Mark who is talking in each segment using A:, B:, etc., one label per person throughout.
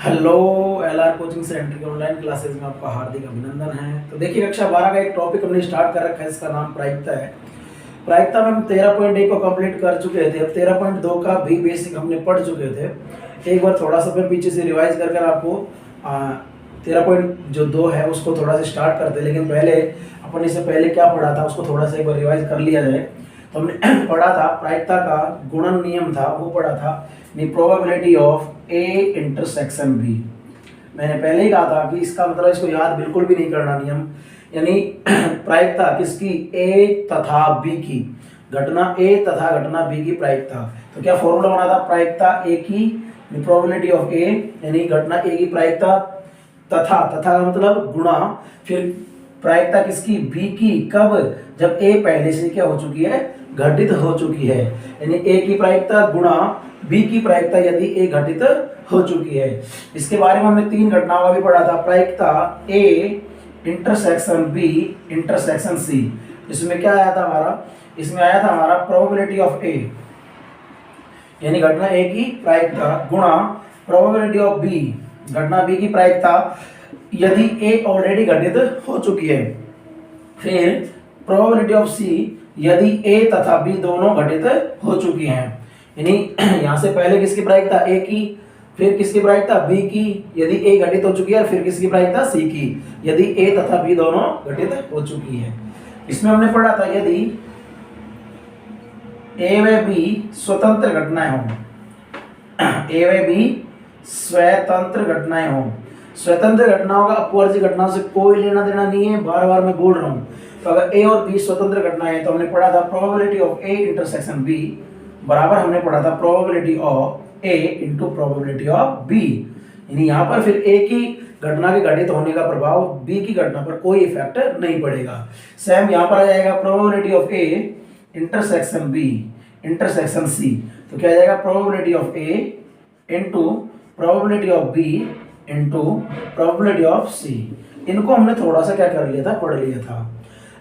A: Hello LR coaching centre के online classes में आपका हार्दिक अभिनंदन है। तो देखिए कक्षा 12 का एक टॉपिक हमने स्टार्ट कर रखा है, इसका नाम प्रायिकता है। प्रायिकता में हम 13.1 को कंप्लीट कर चुके थे। अब 13.2 का भी बेसिक हमने पढ़ चुके थे। एक बार थोड़ा सा मैं पीछे से रिवाइज कर आपको 13.2 है उसको थोड़ा सा स्टार्ट करते हैं, लेकिन पहले अपन इससे पहले क्या पढ़ा था उसको थोड़ा सा एक बार रिवाइज कर लिया जाए। तो हमने पढ़ा था प्रायिकता का गुणन नियम था, वो पढ़ा था probability of A intersection B. मैंने पहले ही कहा था कि इसका मतलब इसको याद बिल्कुल भी नहीं करना नियम, यानी प्रायिकता किसकी, ए तथा बी की, घटना ए तथा घटना बी की प्रायिकता। तो क्या फॉर्मूला बना था, प्रायिकता ए की प्रोबेबिलिटी ऑफ ए, यानी घटना ए की प्रायिकता तथा का मतलब गुणा, फिर प्रायिकता किसकी, बी की, कब, जब ए पहले से क्या हो चुकी है, घटित हो चुकी है, यानी ए की प्रायिकता गुणा बी की प्रायिकता यदि ए घटित हो चुकी है। इसके बारे में हमने तीन घटनाओं का भी पढ़ा था, प्रायिकता A intersection B intersection C. इसमें क्या आया था हमारा, इसमें आया था हमारा प्रोबेबिलिटी ऑफ ए, यानी घटना ए की प्रायिकता गुणा प्रोबेबिलिटी ऑफ बी, घटना बी की प्रायिकता यदि ए ऑलरेडी घटित हो चुकी है, फिर प्रोबेबिलिटी ऑफ सी यदि ए तथा बी दोनों घटित हो चुकी हैं, यानी यहां से पहले किसकी प्रायिकता, ए की, फिर किसकी प्रायिकता, बी की, यदि ए घटित हो चुकी है, फिर किसकी प्रायिकता, सी की, यदि ए तथा बी दोनों घटित हो चुकी है। इसमें हमने पढ़ा था यदि ए व बी स्वतंत्र घटनाएं हों, ए व बी स्वतंत्र घटनाएं हों, स्वतंत्र घटनाओं का अपवर्जी घटनाओं से कोई लेना देना नहीं है, बार बार मैं बोल रहा हूं। तो अगर ए और बी स्वतंत्र घटनाएं हैं तो हमने पढ़ा था probability of A intersection B बराबर हमने पढ़ा था probability of A into probability of B, यानी यहाँ पर फिर ए की घटना के घटित होने का प्रभाव बी की घटना पर कोई इफेक्ट नहीं पड़ेगा। सेम यहाँ पर आ जाएगा probability of A intersection B intersection C, तो क्या आ जाएगा probability of A into probability of B into probability of C. इनको हमने थोड़ा सा क्या कर लिया था, पढ़ लिया था।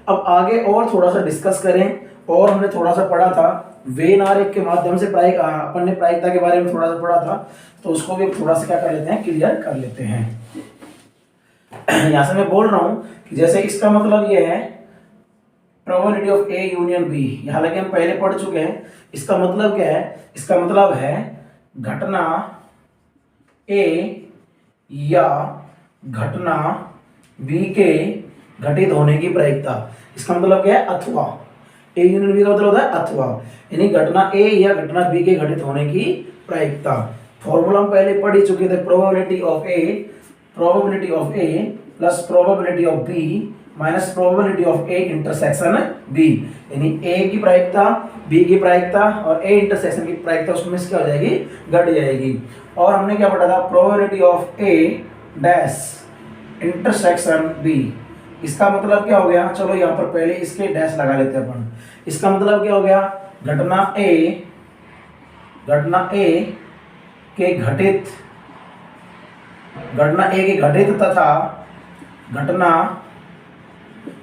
A: अब आगे और थोड़ा सा डिस्कस करें, और हमने थोड़ा सा पढ़ा था वेन आरेख के माध्यम से अपन ने प्रायिकता के बारे में थोड़ा सा पढ़ा था, तो उसको भी थोड़ा सा क्या कर लेते हैं, क्लियर कर लेते हैं। यहां से मैं बोल रहा हूं कि जैसे इसका मतलब ये है probability of A union B, हालांकि हम पहले पढ़ चुके हैं। इसका मतलब क्या है, इसका मतलब है घटना ए या घटना बी के घटित होने की प्रायिकता। इसका मतलब क्या है, अथवा, ए यूनियन बी का मतलब होता है अथवा, यानी घटना ए या घटना बी के घटित होने की प्रायिकता। फॉर्मूला हम पहले पढ़ ही चुके थे, probability of A plus probability of B minus probability of A intersection B, यानी ए की प्रायिकता, बी की प्रायिकता और ए इंटरसेक्शन की प्रायिकता उसमें क्या हो जाएगी, घट जाएगी। और हमने क्या पढ़ा था, probability of A dash intersection B. इसका मतलब क्या हो गया, चलो यहाँ पर पहले इसके डैश लगा लेते हैं अपन। इसका मतलब क्या हो गया, घटना ए के घटित, घटना ए के घटित तथा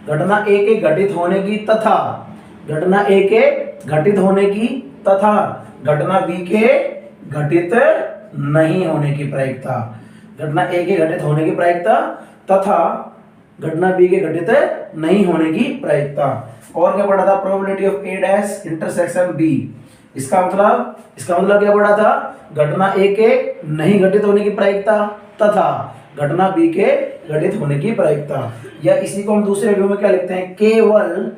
A: घटना ए के घटित होने की तथा घटना ए के घटित होने की तथा घटना बी के घटित नहीं होने की प्रायिकता, घटना ए के घटित होने की प्रायिकता तथा घटना बी के घटित नहीं होने की प्रायिकता। और क्या पढ़ा था, probability of A dash intersection B. इसका मतलब क्या पढ़ा था, घटना ए के नहीं घटित होने की प्रायिकता तथा घटना बी के घटित होने की प्रायिकता, या इसी को हम दूसरे व्यू में क्या लिखते हैं, केवल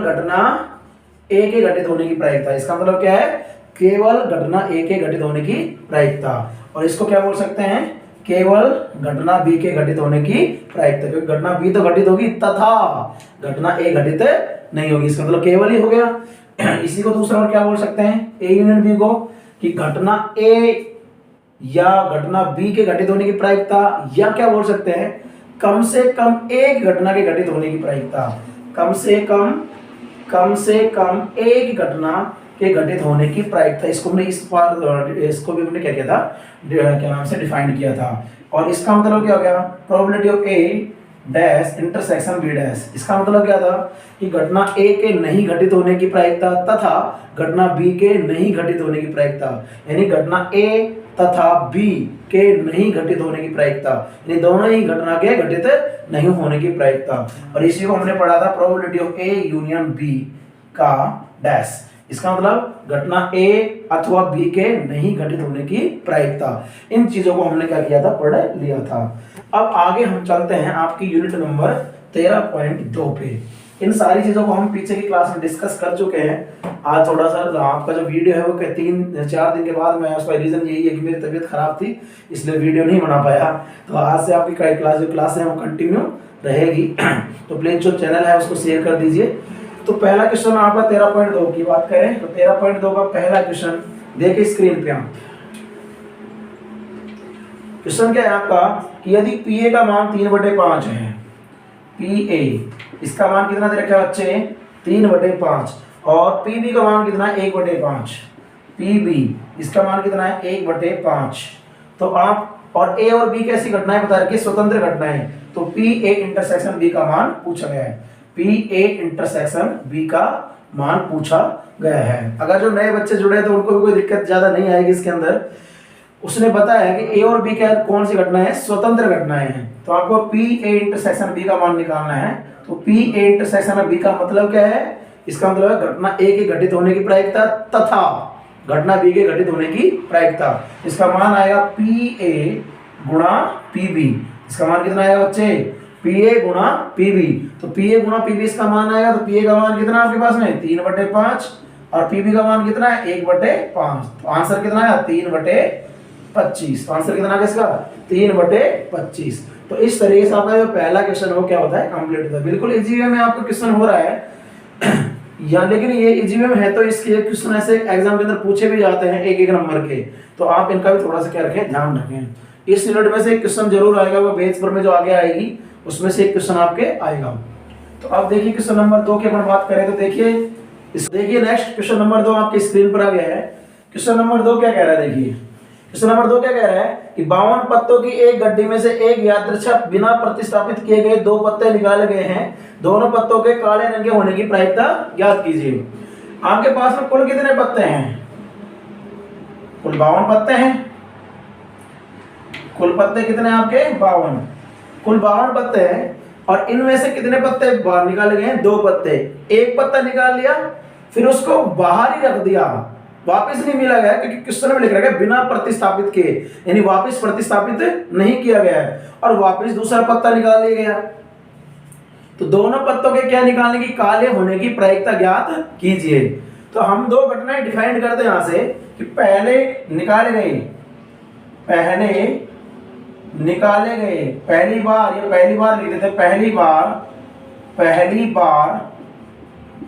A: घटना ए के घटित होने की प्रायिकता। इसका मतलब क्या है, केवल घटना ए के घटित होने की प्रायिकता। और इसको क्या बोल सकते हैं, केवल घटना बी के घटित होने की प्रायिकता, क्योंकि घटना बी तो घटित होगी तथा घटना ए घटित नहीं होगी, इसका मतलब केवल ही हो गया। इसी को दूसरा और क्या बोल सकते हैं, ए यूनियन बी को, कि घटना ए या घटना बी के घटित होने की प्रायिकता, या क्या बोल सकते हैं, कम से कम एक घटना के घटित होने की प्रायिकता, कम से कम एक घटना के घटित होने की प्रायिकता। इसको हमने इसको भी हमने क्या किया था, क्या नाम से डिफाइन किया था। और इसका मतलब क्या हो गया, probability of A dash intersection B dash. इसका मतलब क्या था कि घटना ए के नहीं घटित होने की प्रायिकता तथा घटना बी के नहीं घटित होने की प्रायिकता, यानी घटना ए तथा बी के नहीं घटित होने की प्रायिकता, यानी दोनों ही घटना के घटित नहीं होने की प्रायिकता। और इसी को हमने पढ़ा था probability of A union B का डैश। इसका मतलब घटना ए अथवा बी के नहीं घटित होने की प्रायिकता। इन चीजों को हमने क्या किया था, पढ़ लिया था। अब आगे हम चलते हैं आपकी यूनिट नंबर 13.2 पे। इन सारी चीजों को हम पीछे की क्लास में डिस्कस कर चुके हैं। आज थोड़ा सा आपका जो वीडियो है वो 3-4 दिन के बाद में, उसका रीजन यही है कि मेरी तबीयत खराब थी, इसलिए वीडियो नहीं बना पाया। तो आज से आपकी क्लास है वो कंटिन्यू रहेगी। तो प्लीज जो चैनल है उसको शेयर कर दीजिए। तो पहला क्वेश्चन आपका 13.2 की बात करें तो 13.2 का पहला क्वेश्चन देखिए स्क्रीन पे। आप क्वेश्चन क्या है आपका कि यदि पी ए का मान 3/5 है, पी ए इसका मान कितना दे रखा है बच्चे, 3/5, और पी बी का मान कितना है, 1/5, पी बी इसका मान कितना है, 1/5। तो आप और ए और बी कैसी घटनाएं बता रखी है, स्वतंत्र घटनाएं। तो पी ए इंटरसेक्शन बी का मान पूछा गया है, पी ए इंटरसेक्शन बी का मान पूछा गया है। अगर जो नए बच्चे जुड़े हैं तो उनको भी कोई दिक्कत ज्यादा नहीं आएगी इसके अंदर। उसने बताया है कि ए और बी क्या कौन सी घटनाएं हैं, स्वतंत्र घटनाएं हैं। तो आपको पी ए इंटरसेक्शन बी का मान निकालना है। तो पी ए इंटरसेक्शन बी का मतलब क्या है, इसका मतलब है घटना ए के घटित होने की प्रायिकता तथा घटना बी के घटित होने की प्रायिकता। इसका मान आएगा पी ए गुणा पी बी। इसका मान कितना आएगा बच्चे, पी ए गुणा पी बी। तो पी ए गुणा पी बी इसका मान आएगा। तो पी ए का मान कितना आपके पास में, 3/5, और पी बी का मान कितना है, 1/5। तो आंसर कितना है, 3/25। तो आंसर कितना है इसका, 3/25। तो इस तरीके से आपका जो पहला क्वेश्चन हो क्या होता है, कंप्लीट होता है। बिल्कुल इजी वे में आपका क्वेश्चन हो रहा है या, लेकिन ये इजी वे में है तो इसके क्वेश्चन ऐसे एग्जाम के अंदर पूछे भी जाते हैं 1-1 नंबर के। तो आप इनका भी थोड़ा सा क्या रखें, ध्यान रखें। इस यूनिट में से एक क्वेश्चन जरूर आएगा, वो पेज पर में जो आगे आएगी उसमें से एक क्वेश्चन आपके आएगा। तो अब देखिए क्वेश्चन नंबर 2 की अपन बात करें तो देखिए नेक्स्ट क्वेश्चन नंबर 2 आपकी स्क्रीन पर आ गया है। क्वेश्चन नंबर 2 क्या कह रहा है, देखिए क्वेश्चन नंबर 2 क्या कह रहा है कि 52 पत्तों की एक गड्डी में से एक यादृच्छिक बिना प्रतिस्थापित किए गए 2 पत्ते निकाले गए हैं। दोनों पत्तों के काले रंग के होने की प्रायिकता ज्ञात कीजिए। आपके पास में कुल कितने पत्ते हैं, कुल 52 पत्ते हैं। कुल पत्ते कितने आपके, 52। कुल 52 पत्ते हैं और इनमें से कितने पत्ते बाहर निकाले गए हैं, 2 पत्ते। एक पत्ता निकाल लिया, फिर उसको बाहर ही रख दिया, वापस नहीं मिला गया, क्योंकि क्वेश्चन में लिख रखा है बिना प्रतिस्थापित किए, यानी वापस प्रतिस्थापित नहीं किया गया है, और वापस दूसरा पत्ता निकाल लिया गया। तो दोनों पत्तों के क्या निकालने की, काले होने की प्रायिकता ज्ञात कीजिए। तो हम 2 घटनाएं डिफाइन करते हैं यहां से कि पहले निकाले गए, पहली बार, ये पहली बार लिख देते हैं, पहली बार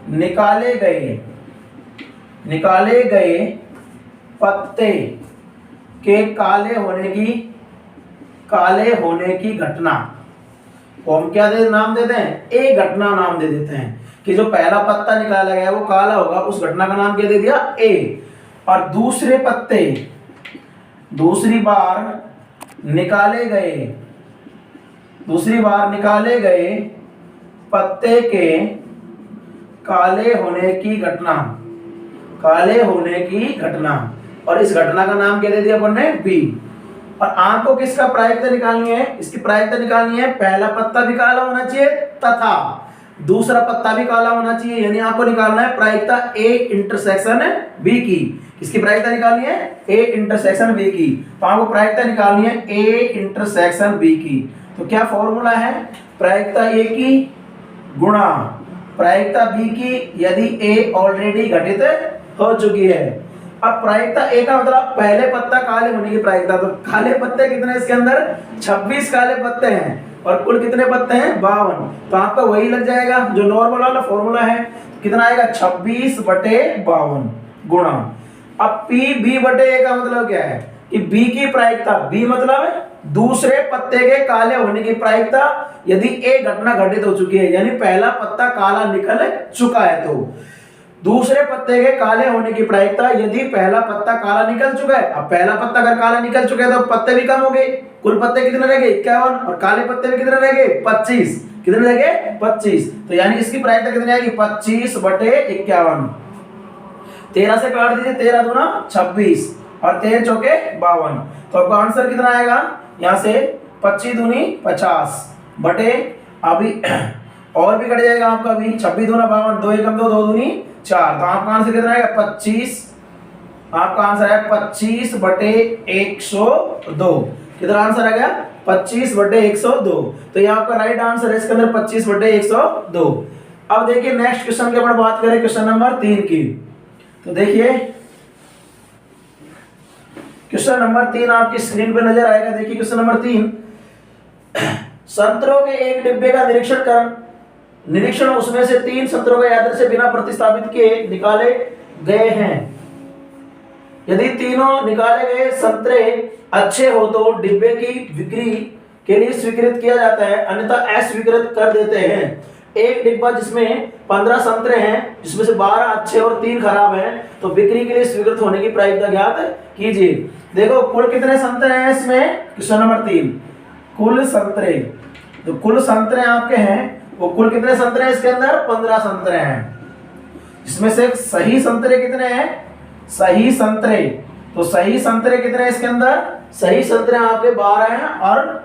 A: निकाले गए पत्ते के काले होने की घटना को हम क्या नाम देते हैं, ए घटना नाम दे देते हैं। कि जो पहला पत्ता निकाला गया वो काला होगा, उस घटना का नाम क्या दे दिया, ए। और दूसरे पत्ते दूसरी बार निकाले गए पत्ते के काले होने की घटना, और इस घटना का नाम क्या दे दिया अपन ने, बी। और आपको किसका प्रायिकता निकालनी है, इसकी प्रायिकता निकालनी है, पहला पत्ता भी काला होना चाहिए तथा दूसरा पत्ता भी काला होना चाहिए, यानी आपको निकालना है प्रायिकता ए इंटरसेक्शन बी की। किसकी प्रायिकता निकालनी है, ए इंटरसेक्शन बी की। तो आपको प्रायिकता निकालनी है ए इंटरसेक्शन बी की। तो क्या फॉर्मूला है, प्रायिकता ए की गुणा प्रायिकता बी की, यदि ए ऑलरेडी घटित हो चुकी है। अब प्रायिकता ए का मतलब पहले पत्ता काले होने की प्रायिकता। तो काले पत्ते कितने इसके अंदर, 26 काले पत्ते हैं, और कुल कितने पत्ते हैं, 52। तो आपका वही लग जाएगा जो नॉर्मल वाला फॉर्मूला है। कितना आएगा, 26/52 गुणा। अब पी बी बटे ए का मतलब क्या है कि बी की प्रायिकता, बी मतलब दूसरे पत्ते के काले होने की प्रायिकता यदि ए घटना घटित हो चुकी है, यानी पहला पत्ता काला निकल चुका है। तो दूसरे पत्ते के काले होने की प्रायिकता यदि पहला पत्ता काला निकल चुका है। अब पहला पत्ता अगर काला निकल चुका है तो पत्ते भी कम हो गए, कुल पत्ते कितने रह गए 51, और काले पत्ते भी कितने रह गए 25, कितने रह गए 25। तो यानी इसकी प्रायिकता कितनी आएगी 25/51। 13 से काट दीजिए, 13 दूना 26 और 13 चौके 52। तो आपका आंसर कितना आएगा यहाँ से 25 दूनी 50 बटे अभी और भी कट जाएगा आपका अभी 26 दूना 52, 2 एकम 2, 2 दूनी 4। तो आपका आंसर कितना आएगा 25। आपका आंसर है 25/102। कितना आंसर आ गया 25/102। तो ये आपका राइट आंसर है इसके अंदर 25/102। अब देखिए नेक्स्ट क्वेश्चन के ऊपर बात करें, क्वेश्चन नंबर 3 की। तो देखिए क्वेश्चन नंबर 3 आपकी स्क्रीन पे नजर आएगा। देखिए क्वेश्चन नंबर 3, संतरों के एक डिब्बे का निरीक्षण उसमें से 3 संतरों का यात्र से बिना प्रतिस्थापित किए निकाले गए हैं। यदि तीनों निकाले गए संतरे अच्छे हो तो डिब्बे की बिक्री के लिए स्वीकृत किया जाता है, अन्यथा अस्वीकृत कर देते हैं। एक डिब्बा जिसमें 15 संतरे हैं, जिसमें से 12 अच्छे और 3 खराब हैं, तो बिक्री के लिए स्वीकृत होने की प्रायिकता ज्ञात कीजिए। देखो कुल कितने संतरे हैं इसमें, क्वेश्चन नंबर 3 कुल संतरे, तो कुल संतरे आपके हैं वो कुल कितने संतरे हैं इसके अंदर 15 संतरे हैं। इसमें से सही संतरे कितने हैं, सही संतरे, तो सही संतरे कितने हैं इसके अंदर, सही संतरे आपके 12 हैं और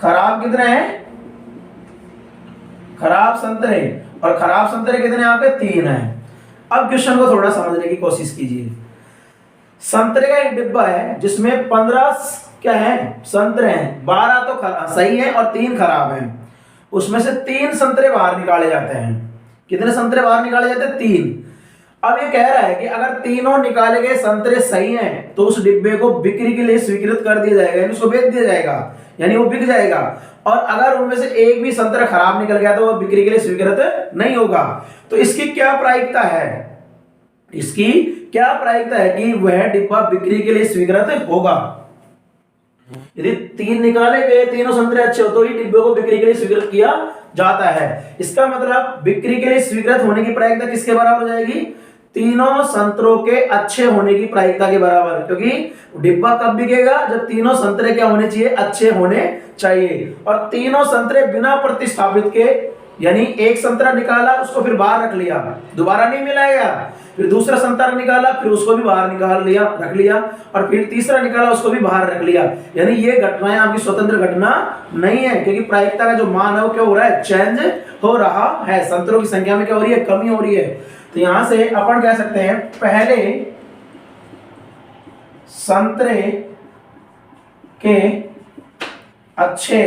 A: खराब कितने हैं, खराब संतरे, और खराब संतरे कितने आपके 3 हैं। अब क्वेश्चन को थोड़ा समझने की कोशिश कीजिए। संतरे का एक डिब्बा है जिसमें 15 क्या है संतरे हैं, 12 तो सही है और 3 खराब हैं। उसमें से 3 संतरे बाहर निकाले जाते हैं। कितने संतरे बाहर निकाले जाते हैं 3। अब ये कह रहा है कि अगर तीनों निकाले गए संतरे सही हैं तो उस डिब्बे को बिक्री के लिए स्वीकृत कर दिया जाएगा, यानी उसको बेच दिया जाएगा, यानी वो बिक जाएगा। और अगर उनमें से एक भी संतरा खराब निकल गया तो वो बिक्री के लिए स्वीकृत नहीं होगा। तो इसकी क्या प्रायिकता है, इसकी क्या प्रायिकता है कि वह डिब्बा बिक्री के लिए स्वीकृत होगा। यदि 3 निकाले गए तीनों संतरे अच्छे हो तो ही डिब्बे को बिक्री के लिए स्वीकृत किया जाता है। इसका मतलब बिक्री के लिए स्वीकृत होने की प्रायिकता किसके बराबर हो जाएगी, तीनों संतरों के अच्छे होने की प्रायिकता के बराबर, क्योंकि डिब्बा कब बिकेगा जब तीनों संतरे क्या होने चाहिए, अच्छे होने चाहिए। और तीनों संतरे बिना प्रतिस्थापित के, यानी एक संतरा निकाला उसको फिर बाहर रख लिया, दोबारा नहीं मिलाएगा, फिर दूसरा संतरा निकाला फिर उसको भी बाहर निकाल लिया रख लिया, और फिर तीसरा निकाला उसको भी बाहर रख लिया। यानी ये घटनाएं आपकी स्वतंत्र घटना नहीं है, क्योंकि प्रायिकता का जो मान है वो क्या हो रहा है, चेंज हो रहा है। संतरों की संख्या में क्या हो रही है, कमी हो रही है। तो यहां से अपन कह सकते हैं पहले संतरे के अच्छे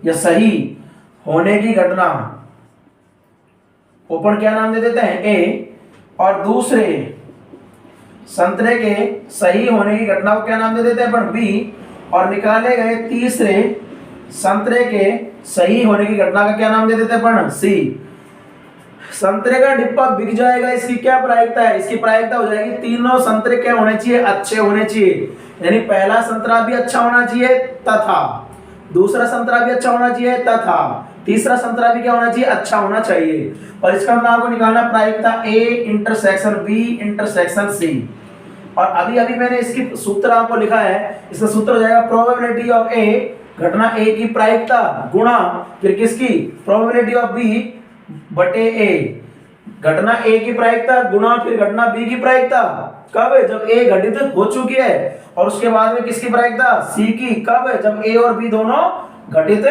A: या सही होने की घटना अपन क्या नाम दे देते हैं ए, और दूसरे संतरे के सही होने की घटना को क्या नाम दे देते हैं अपन बी, और निकाले गए तीसरे संतरे के सही होने की घटना का क्या नाम दे देते हैं अपन सी। संतरे का डिब्बा बिक जाएगा, इसकी क्या प्रायिकता है, इसकी प्रायिकता हो जाएगी तीनों संतरे क्या होने चाहिए, अच्छे होने चाहिए। यानी पहला संतरा भी अच्छा होना चाहिए तथा दूसरा संतरा भी अच्छा होना चाहिए तथा तीसरा संतरा भी क्या होना चाहिए, अच्छा होना चाहिए। और इसका मतलब आपको निकालना प्रायिकता A intersection B intersection C. और अभी अभी मैंने इसकी सूत्र आपको लिखा है, इसका सूत्र हो जाएगा प्रोबेबिलिटी ऑफ ए, घटना ए की प्रायिकता गुणा फिर किसकी, प्रोबेबिलिटी ऑफ बी बटे ए, घटना ए की प्रायिकता गुणा फिर घटना बी की प्रायिकता। कब है, जब ए घटित हो चुकी है, और उसके बाद में किसकी प्रायिकता, सी की। कब है, जब ए और बी दोनों घटित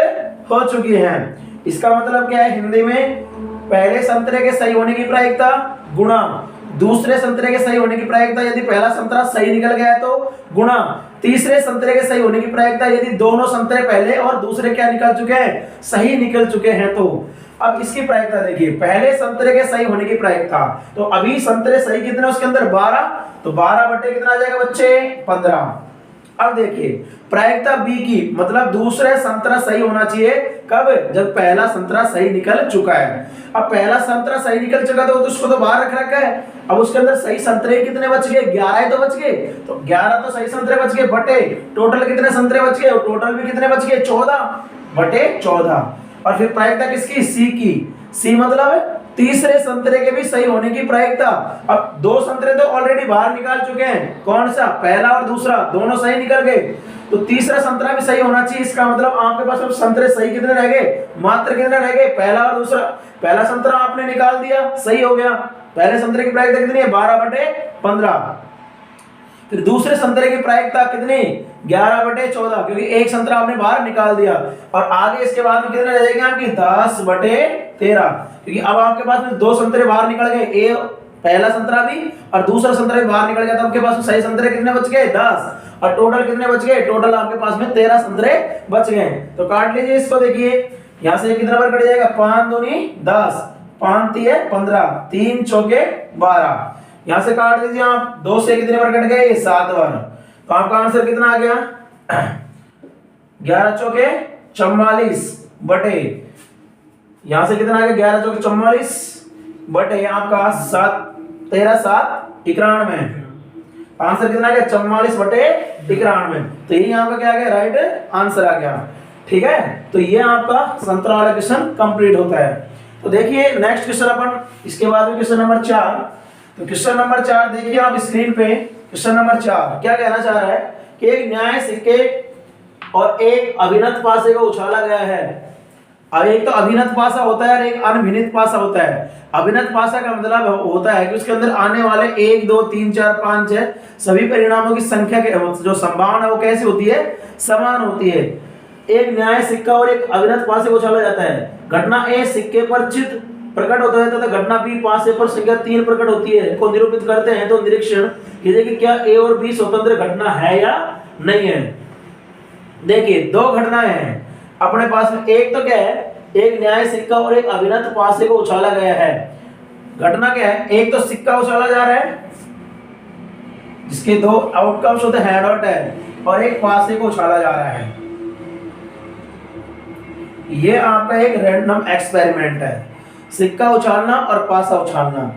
A: हो चुकी हैं। इसका मतलब क्या है हिंदी में, पहले संतरे के सही होने की प्रायिकता गुणा दूसरे संतरे के सही होने की प्रायिकता, यदि पहला संतरा सही निकल गया है तो गुणा तीसरे संतरे के सही होने की प्रायिकता, यदि दोनों संतरे पहले और दूसरे क्या निकल चुके हैं, सही निकल चुके हैं तो। अब इसकी प्रायिकता देखिए, पहले संतरे के सही होने की प्रायिकता, तो अभी संतरे सही कितने उसके अंदर 12, तो 12 बटे कितना आ जाएगा बच्चे 15। अब देखिए प्रायिकता बी की, मतलब दूसरे संतरा सही होना चाहिए कब, जब पहला संतरा सही निकल चुका है। अब पहला संतरा सही निकल चुका तो उसको तो बाहर रख रखा है, अब उसके अंदर सही संतरे कितने बच गए, 11 तो बच गए, तो 11 तो सही संतरे बच गए बटे टोटल कितने संतरे बच गए, टोटल भी कितने बच गए 14 बटे 14। और फिर प्रायिकता किसकी, सी की, सी मतलब तीसरे संतरे के भी सही होने की प्रायिकता। अब दो संतरे तो ऑलरेडी बाहर निकाल चुके हैं, कौन सा, पहला और दूसरा, दोनों सही निकल गए, तो तीसरा संतरा भी सही होना चाहिए। इसका मतलब आपके पास अब संतरे सही कितने रह गए, मात्र कितने रह गए, पहला और दूसरा। पहला संतरा आपने निकाल दिया, सही हो गया, पहले संतरे की प्रायिकता कितनी है, 12/15। फिर दूसरे संतरे की प्रायिकता कितनी, 11/14, क्योंकि एक संतरा आपने बाहर निकाल दिया। और आगे इसके बाद में कितने रह जाएंगे आपकी, 10/13, क्योंकि अब आपके पास में दो संतरे बाहर निकल गए, एक पहला संतरा भी और दूसरा संतरा भी बाहर निकल गया, तो आपके पास में सही संतरे कितने बच गए, 10, और टोटल कितने बच गए, टोटल आपके पास में 13 संतरे बच गए। तो काट लीजिए इसको, देखिए यहां से कितना नंबर कट जाएगा, 5 दूनी 10, 5 तिये 15, 3 चौके 12, यहां से काट दीजिए आप, 2 से कितने बार कट गए, 7 बार। तो आपका आंसर कितना आ गया, 11 चौके 44 बटे, यहां से कितना आ गया, 11 चौके 44 बटे आपका 7, 13 7 91, आंसर कितना आ गया, 44/91। तो यही आपका क्या आ गया, राइट आंसर आ गया। ठीक है, तो ये आपका संतरा वाला क्वेश्चन कंप्लीट होता है। तो देखिए नेक्स्ट क्वेश्चन अपन, इसके बाद में क्वेश्चन नंबर 4। तो क्वेश्चन नंबर 4 देखिए आप स्क्रीन पे, क्वेश्चन नंबर 4 क्या कहना चाह रहा है कि एक न्याय सिक्के और एक अभिनत पासे को उछाला गया है। अब एक तो अभिनत पासा होता है और एक अनभिनित पासा होता है। अभिनत पासा का मतलब होता है कि उसके अंदर आने वाले 1 2 3 4 5 6 सभी परिणामों की संख्या के जो संभावना है वो कैसी होती है, समान होती है। एक न्याय सिक्का और एक अभिनत पासे को उछाला जाता है। घटना ए सिक्के पर चित्त प्रकट होता है तथा घटना बी पासे पर संख्या 3 प्रकट होती है को निरूपित करते हैं। तो निरीक्षण कीजिए कि क्या ए और बी स्वतंत्र घटना है या नहीं है। देखिए दो घटनाएं हैं अपने पास में, एक तो क्या है, एक न्याय सिक्का और एक अभिनत पासे को उछाला गया है। घटना क्या है, एक तो सिक्का उछाला जा रहा है जिसके दो आउटकम्स होते हैं हेड और टेल, और एक पासे को उछाला जा रहा है। ये आपका एक रैंडम एक्सपेरिमेंट है, सिक्का उछालना और पासा उछालना।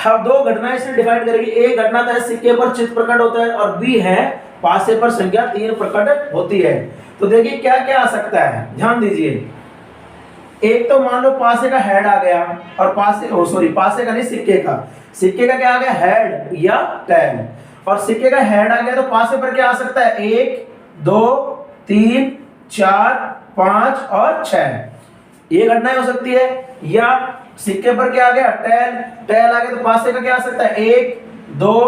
A: अब दो घटनाएं इसमें डिवाइड करेगी। एक घटना तो है सिक्के पर चित्त प्रकट होता है और बी है पासे पर संख्या 3 प्रकट होती है। तो देखिए क्या क्या आ सकता है, ध्यान दीजिए। एक तो मान लो पासे का हेड आ गया और पासे का नहीं, सिक्के का क्या आ गया, हेड या टेल। और सिक्के का हेड आ गया तो पासे पर क्या आ सकता है, 1 2 3 4 5 और 6, ये घटनाएं हो सकती है। या सिक्के पर क्या आ गया, टेल आ गया तो पासे का क्या आ सकता है, 1 2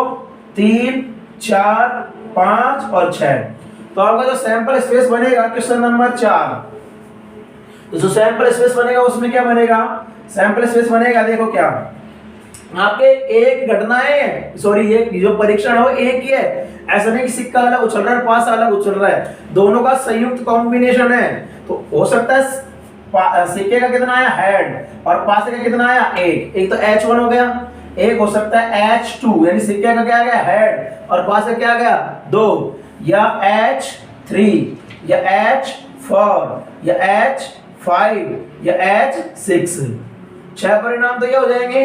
A: 3 4 5 और 6। तो आपका जो सैंपल स्पेस बनेगा क्वेश्चन नंबर 4, तो जो सैंपल स्पेस बनेगा उसमें क्या बनेगा, सैंपल स्पेस बनेगा, देखो क्या आपके एक घटनाएं सॉरी एक जो परीक्षण हो एक ही है। ऐसा नहीं कि सिक्का अलग उछल रहा है पासा अलग उछल रहा है, दोनों का संयुक्त कॉम्बिनेशन है। तो हो सकता है सिक्के का कितना आया, हेड, और पासे का कितना आया, एक तो H1 हो गया। एक हो सकता है H2, यानी सिक्के का क्या आ गया, हेड, और पासे क्या आ गया, 2, या H3 या H4 या H5 या H6। 6 परिणाम तो ये हो जाएंगे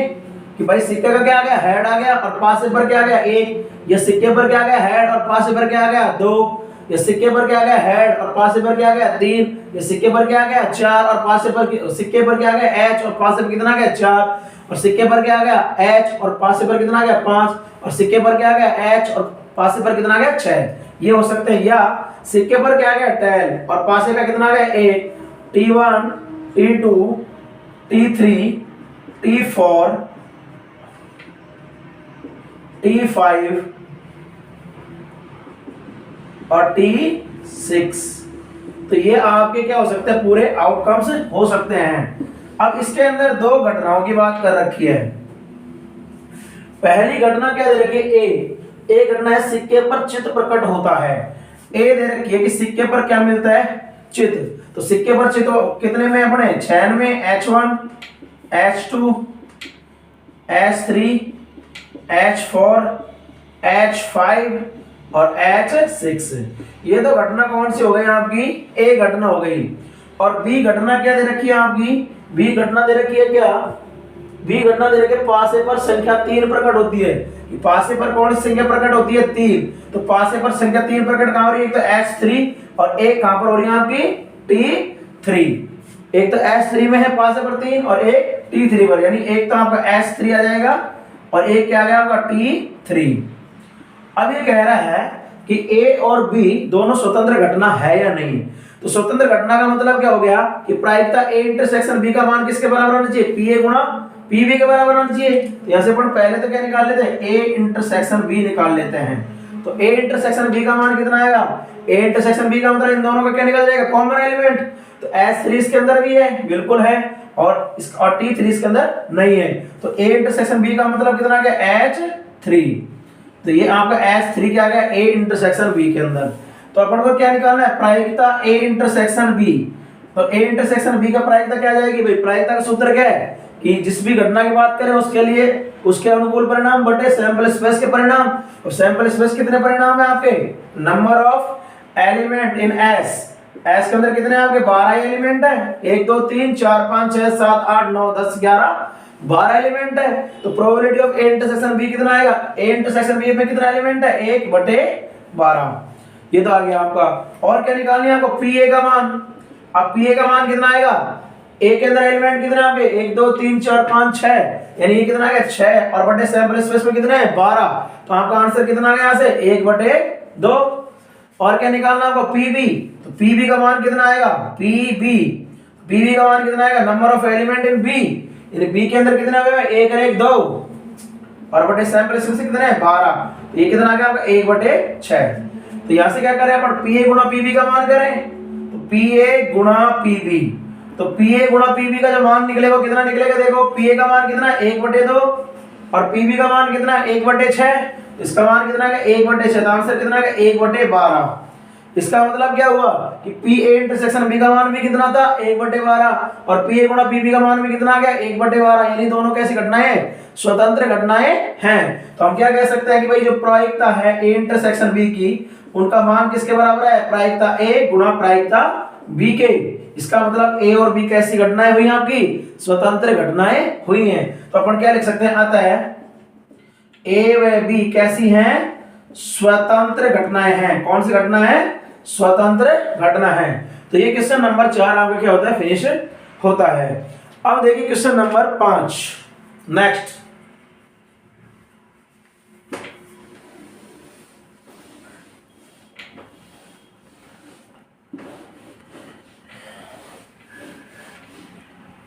A: कि भाई सिक्के का क्या आ गया, हेड आ गया और पासे पर क्या आ गया, 1, या सिक्के पर क्या आ गया, हेड और पासे पर क्या आ गया, 2, या सिक्के पर क्या आ गया, हेड और पासे पर क्या आ गया, 3, या सिक्के पर क्या आ गया, 4 और पासे पर सिक्के पर क्या आ गया, H और पासे पर कितना आ गया, 4, और सिक्के पर क्या आ गया, H और पासे पर कितना आ गया, 5, और सिक्के पर क्या आ गया, H और पासे पर कितना आ गया, 6। ये हो सकते हैं। या सिक्के पर क्या आ गया, टेल, और पासे का कितना आ गया, 1, T1 T2 T3 T4 T5 और T6। तो ये आपके क्या हो सकते हैं, पूरे आउटकम्स हो सकते हैं। अब इसके अंदर दो घटनाओं की बात कर रखी है। पहली घटना क्या दे रखी है, ए घटना है सिक्के पर चित्त प्रकट होता है। ए दे रखी है कि सिक्के पर क्या मिलता है, चित्त। तो सिक्के पर चित्त कितने में अपने 6 में, H1 H2 H3 H4 H5 और H6। ये तो घटना कौन सी हो गई आपकी, ए घटना हो गई। और बी घटना क्या दे रखी है आपकी, बी घटना दे रखी है क्या, बी घटना दे रखी है पासे पर संख्या 3 प्रकट होती है। पासे पर कौन सी संख्या प्रकट होती है, 3। तो पासे पर संख्या 3 प्रकट कहां हो रही है, एक तो H3 और एक कहां पर हो रही है आपकी, T3। एक तो S3 में है 5 से पर 3 और एक T3 पर, यानी एक तो आपका S3 आ जाएगा और एक क्या आ गया आपका T3। अब ये कह रहा है कि A और B दोनों स्वतंत्र घटना है या नहीं। तो स्वतंत्र घटना का मतलब क्या हो गया कि प्रायिकता A इंटरसेक्शन B का मान किसके बराबर होना चाहिए, PA गुणा PB के बराबर होना चाहिए। तो यहाँ से अपन पहले तो क्या निकाल लेते हैं, A इंटरसेक्शन B निकाल लेते हैं। तो A इंटरसेक्शन B का मान कितना आएगा, A इंटरसेक्शन B का मतलब इन दोनों का क्या निकल जाएगा, कॉमन एलिमेंट। तो S3 इसके अंदर भी है, बिल्कुल है, और T3 इसके अंदर नहीं है। तो A इंटरसेक्शन B का मतलब कितना आ गया, H3। तो ये आपका S3 क्या आ गया, A इंटरसेक्शन B के अंदर। तो अपन को क्या निकालना है, प्रायिकता A इंटरसेक्शन B। तो A इंटरसेक्शन B का प्रायिकता क्या आ जाएगी भाई, प्रायिकता का सूत्र क्या है कि जिस भी घटना की बात करें उसके लिए उसके अनुकूल परिणाम बटे सैंपल स्पेस के परिणाम। और सैंपल स्पेस कितने परिणाम है आपके, number of element in S के अंदर कितने आपके 12 एलिमेंट है, 1 2 3 4 5 6 7 8 9 10 11 12 एलिमेंट है। तो probability of A intersection B कितना आएगा, A इंटरसेक्शन B में कितना एलिमेंट है, 1 बटे 12। ये तो आ गया आपका। और क्या निकालनी है आपको, PA का मान। अब PA का मान कितना आएगा, A के अंदर एलिमेंट कितने आपके 1 2 3 4 5 6, यानी ये कितना आ गया 6 और बटे सैंपल स्पेस में कितने हैं 12। तो आपका आंसर कितना आ गया यहाँ से 1 बटे 2। और क्या निकालना आपको, PB। तो PB का मान कितना आएगा, PB का मान कितना आएगा, number of element in B, यानी B के अंदर कितना आ गया 1 और 1 2 और बटे सैंपल स्पेस कितने हैं 12। तो ये कितना आ गया आपका 1 बटे 6। तो यहाँ से क्या करें अपन, PA गुणा PB का मान करें। तो PA गुणा PB, तो PA गुणा PB का जो मान निकलेगा कितना निकलेगा, देखो PA का मान कितना है 1 बटे 2 और PB का मान कितना है 1 बटे 6। इसका मान कितना है 1 बटे 6, तो आंसर कितना है 1 बटे 12। इसका मतलब क्या हुआ कि PA इंटरसेक्शन B का मान भी कितना था 1 बटे 12 और PA गुणा PB का मान भी कितना आ गया 1 बटे 12, यानी दोनों कैसी घटनाएं, स्वतंत्र घटनाएं हैं। तो हम क्या कह सकते हैं कि भाई जो प्रायिकता है A इंटरसेक्शन B की, उनका मान किसके बराबर है, प्रायिकता A गुणा प्रायिकता B के। इसका मतलब A और B कैसी घटनाएं हुई आपकी, स्वतंत्र घटनाएं हुई हैं। तो अपन क्या लिख सकते हैं, आता है A व B कैसी हैं, स्वतंत्र घटनाएं हैं। कौन सी घटना है, स्वतंत्र घटना है। तो ये क्वेश्चन नंबर 4 आपका क्या होता है, फिनिश होता है। अब देखिए question number 5, next.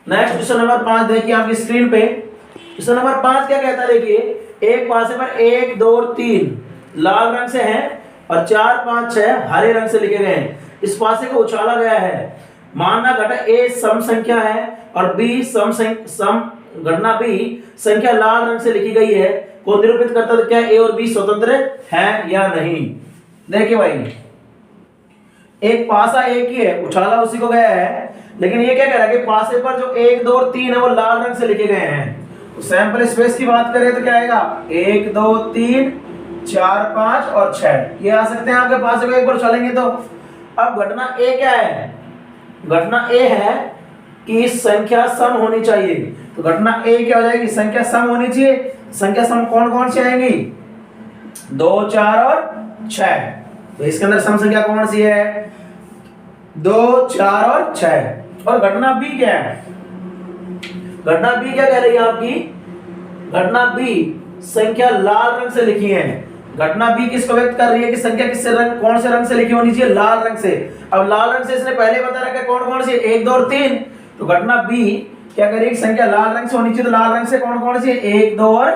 A: Next question number 5 देखिए आपकी स्क्रीन पे। क्वेश्चन नंबर 5 क्या कहता है, देखिए एक पासे पर 1 2 3 लाल रंग से हैं और 4 5 6 हरे रंग से लिखे गए हैं। इस पासे को उछाला गया है। मानना घटक A सम संख्या है और B सम घटना B संख्या लाल रंग से लिखी गई है को निरूपित करता है क्या A और B स्वतंत्र है या नहीं। देखिए भाई, एक पासा एक ही है, उछाला उसी को गया है, लेकिन ये क्या कह रहा है कि पासे पर जो 1 2 और 3 है वो लाल रंग से लिखे गए हैं। तो सैंपल स्पेस की बात करें तो क्या आएगा 1 2 3 4 5 और 6 ये आ सकते हैं आपके पास को एक बार चलेंगे। तो अब घटना A क्या है, घटना A है कि संख्या सम होनी चाहिए। तो घटना A क्या हो जाएगी, संख्या सम होनी चाहिए। संख्या सम कौन कौन सी आएंगी, 2 4 और 6। तो इसके अंदर सम संख्या कौन सी है, 2 4 और 6। और घटना B क्या है, घटना B क्या कह रही है आपकी, घटना B संख्या लाल रंग से लिखी है। घटना B किसको व्यक्त कर रही है कि संख्या किससे रंग, कौन से रंग से लिखी होनी चाहिए, लाल रंग से। अब लाल रंग से इसने पहले बता रखा है कौन कौन सी, 1 2 और 3। तो घटना B क्या करेगी, संख्या लाल रंग से होनी चाहिए। तो लाल रंग से कौन कौन सी, 1 2 और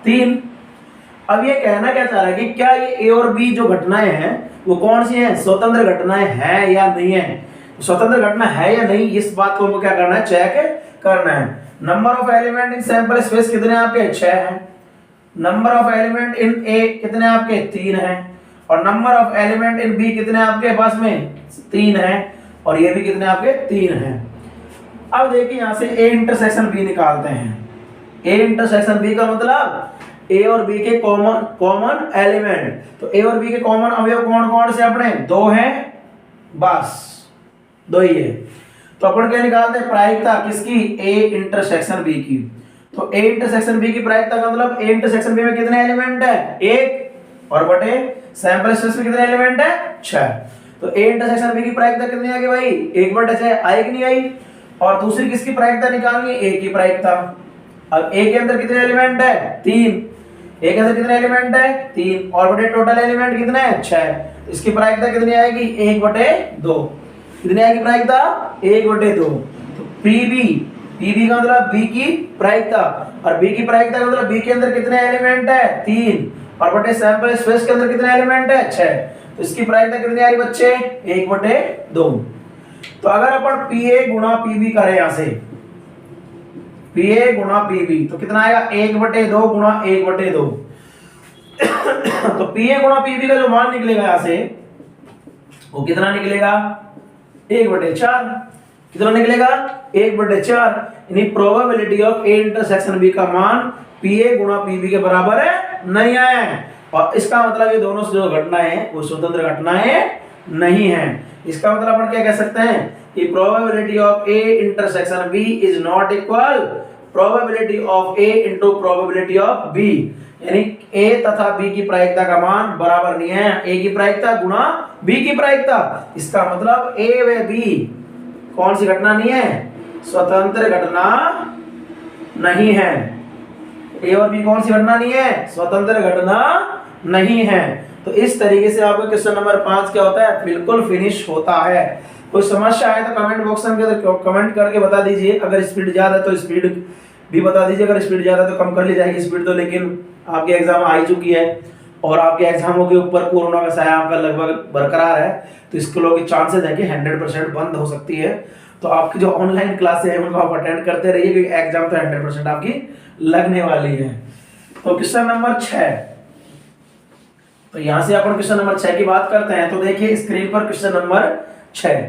A: 3। अब ये कहना क्या चाह रहा है कि क्या ये A और B जो घटनाएं हैं वो कौन सी हैं, स्वतंत्र घटनाएं हैं या नहीं है। स्वतंत्र घटना है या नहीं, इस बात को हमको क्या करना है, चेक करना है। Number of element in sample space कितने आपके 6 हैं। Number of element in A कितने आपके 3 हैं। और number of element in B कितने आपके पास में 3 हैं। और ये भी कितने आपके 3 हैं। अब देखिए यहां से A इंटरसेक्शन B निकालते हैं। A इंटरसेक्शन B का मतलब A और B के कॉमन एलिमेंट। तो A और B के कॉमन अवयव कौन कौन से अपने 2 हैं, बस 2 ही है। तो अपन क्या निकालते हैं, प्रायिकता किसकी, A इंटरसेक्शन B की। तो A इंटरसेक्शन B की प्रायिकता का मतलब A इंटरसेक्शन B में कितने एलिमेंट है, 1 और बटे सैंपल स्पेस में कितने एलिमेंट है 6। तो A इंटरसेक्शन B की प्रायिकता कितनी आ गई भाई, 1 बटे 6 आई कि नहीं आई। और दूसरी किसकी प्रायिकता निकालनी है, ए की प्रायिकता। अब ए के अंदर कितने एलिमेंट है, 3, ए के अंदर कितने एलिमेंट है, 3, और बटे टोटल एलिमेंट कितने हैं, 6। इसकी प्रायिकता कितनी आएगी, 1/2। कितनी आएगी प्रायिकता, 1/2। तो पीबी, पीबी का मतलब बी की प्रायिकता, और बी की प्रायिकता का मतलब बी के अंदर कितने एलिमेंट है, 3, और बटे सैंपल स्पेस के अंदर कितने एलिमेंट है, 6। तो इसकी प्रायिकता कितनी आ रही बच्चे, 1/2। तो अगर अपन पीए गुणा पीबी करें यहां से, पीए गुणा पीबी, तो कितना आएगा, 1/2 गुणा 1/2। तो पीए गुणा पीबी का जो मान निकलेगा यहां से वो कितना निकलेगा, 1/4। कितना निकलेगा, 1/4। यानी probability of A intersection B का मान पीए गुणा पीबी के बराबर है नहीं है। और इसका मतलब ये दोनों जो घटनाएं हैं वो स्वतंत्र घटनाएं नहीं है। इसका मतलब अपन क्या कह सकते हैं कि probability of A intersection B is not equal probability of A into probability of B. यानी ए तथा बी की प्रायिकता का मान बराबर नहीं है, ए की प्रायिकता गुणा बी की प्रायिकता। इसका मतलब ए व बी कौन सी घटना नहीं है, स्वतंत्र घटना नहीं है। ए और बी कौन सी घटना नहीं है, स्वतंत्र घटना नहीं है। तो इस तरीके से आपका क्वेश्चन नंबर 5 क्या होता है, बिल्कुल फिनिश होता है। कोई समस्या आए तो कमेंट बॉक्स में कमेंट करके बता दीजिए। अगर स्पीड ज्यादा है तो स्पीड भी बता दीजिए, अगर स्पीड ज्यादा है तो कम कर ली जाएगी स्पीड। तो लेकिन आपकी एग्जाम आ ही चुकी है और आपके एग्जामों के ऊपर कोरोना का साया आपका लगभग बरकरार है, तो स्कूलों की चांसेस है कि 100% बंद हो सकती है। तो आपकी जो ऑनलाइन क्लासेस है उनको आप अटेंड करते रहिए, क्योंकि एग्जाम तो 100% आपकी लगने वाली है। तो क्वेश्चन नंबर 6, तो यहां से अपन क्वेश्चन नंबर 6 की बात करते हैं। तो देखिए स्क्रीन पर क्वेश्चन नंबर 6।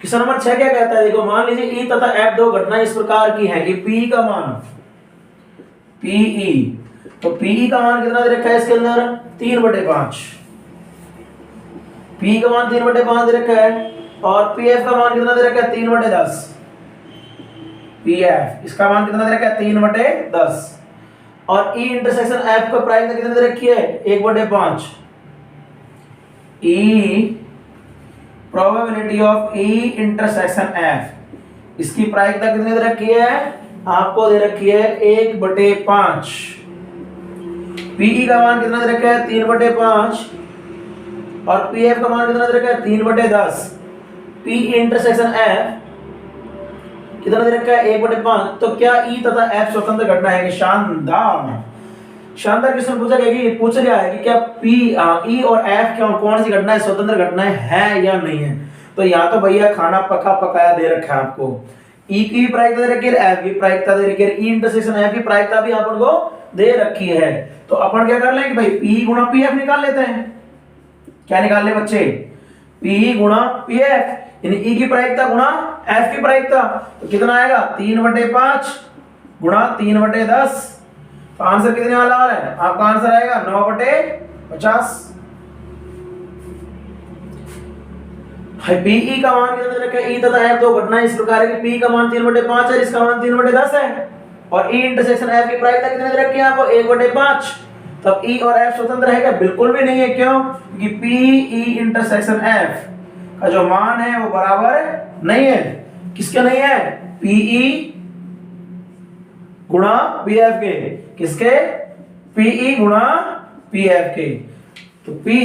A: क्वेश्चन नंबर 6 क्या कहता है, देखो मान लीजिए ई तथा एफ दो घटनाएं इस प्रकार की हैं कि पी का मान पीई, तो पीई का मान कितना दे रखा है इसके अंदर, 3/5। पी का मान 3/5 दे रखा है, और पीएफ का मान कितना दे रखा है, 3/10। पीएफ इसका मान कितना दे रखा है, 3/10। और ई इंटरसेक्शन एफ का प्रायिकता कितने दे रखी है, 1/5। E probability of E intersection F, इसकी प्रायिकता कितनी दे रखी है, आपको दे रखी है 1/5। पीई का मान कितना दे रखा है, 3/5, और पीएफ का मान कितना दे रखा है, 3/10। पी इंटरसेक्शन एफ कितना दे रखा है, 1/5। तो क्या ई तथा एफ स्वतंत्र घटना है, कि शानदार शानदार क्वेश्चन पूछा गया कि पूछ रहा है कि क्या पी ई और एफ क्या कौन सी घटना है, स्वतंत्र घटनाएं है या नहीं है। तो यहाँ तो भैया खाना पका पकाया दे रखा है आपको। ई की प्रायिकता दे रखी है, एफ की प्रायिकता दे रखी है, ई इंटरसेक्शन एफ की प्रायिकता भी अपन को दे रखी है। तो अपन क्या कर लेंगे भाई, पी गुणा पी एफ निकाल लेते हैं। क्या निकाल ले बच्चे, पी गुणा पी एफ, यानी ई की प्रायिकता गुणा एफ की प्रायिकता। तो कितना आएगा, 3/5 गुणा 3/10। तो आंसर कितने वाला है, आपका आंसर आएगा 9/50। पीई का मान कितना दे रखा है, ई तथा एफ दो घटनाएं इस प्रकार है कि पी का मान 3/5 है, इसका मान 3/10 है, और ई इंटरसेक्शन एफ की प्रायिकता कितने दे रखी है आपको, 1/5। तब ई और एफ स्वतंत्र है क्या, बिल्कुल भी नहीं है। क्यों, क्योंकि पी ई इंटरसेक्शन एफ का जो मान है वो बराबर नहीं है। किसके नहीं है, पीई गुणा पीएफ के, किसके, पीई गुणा पीएफ के। तो पी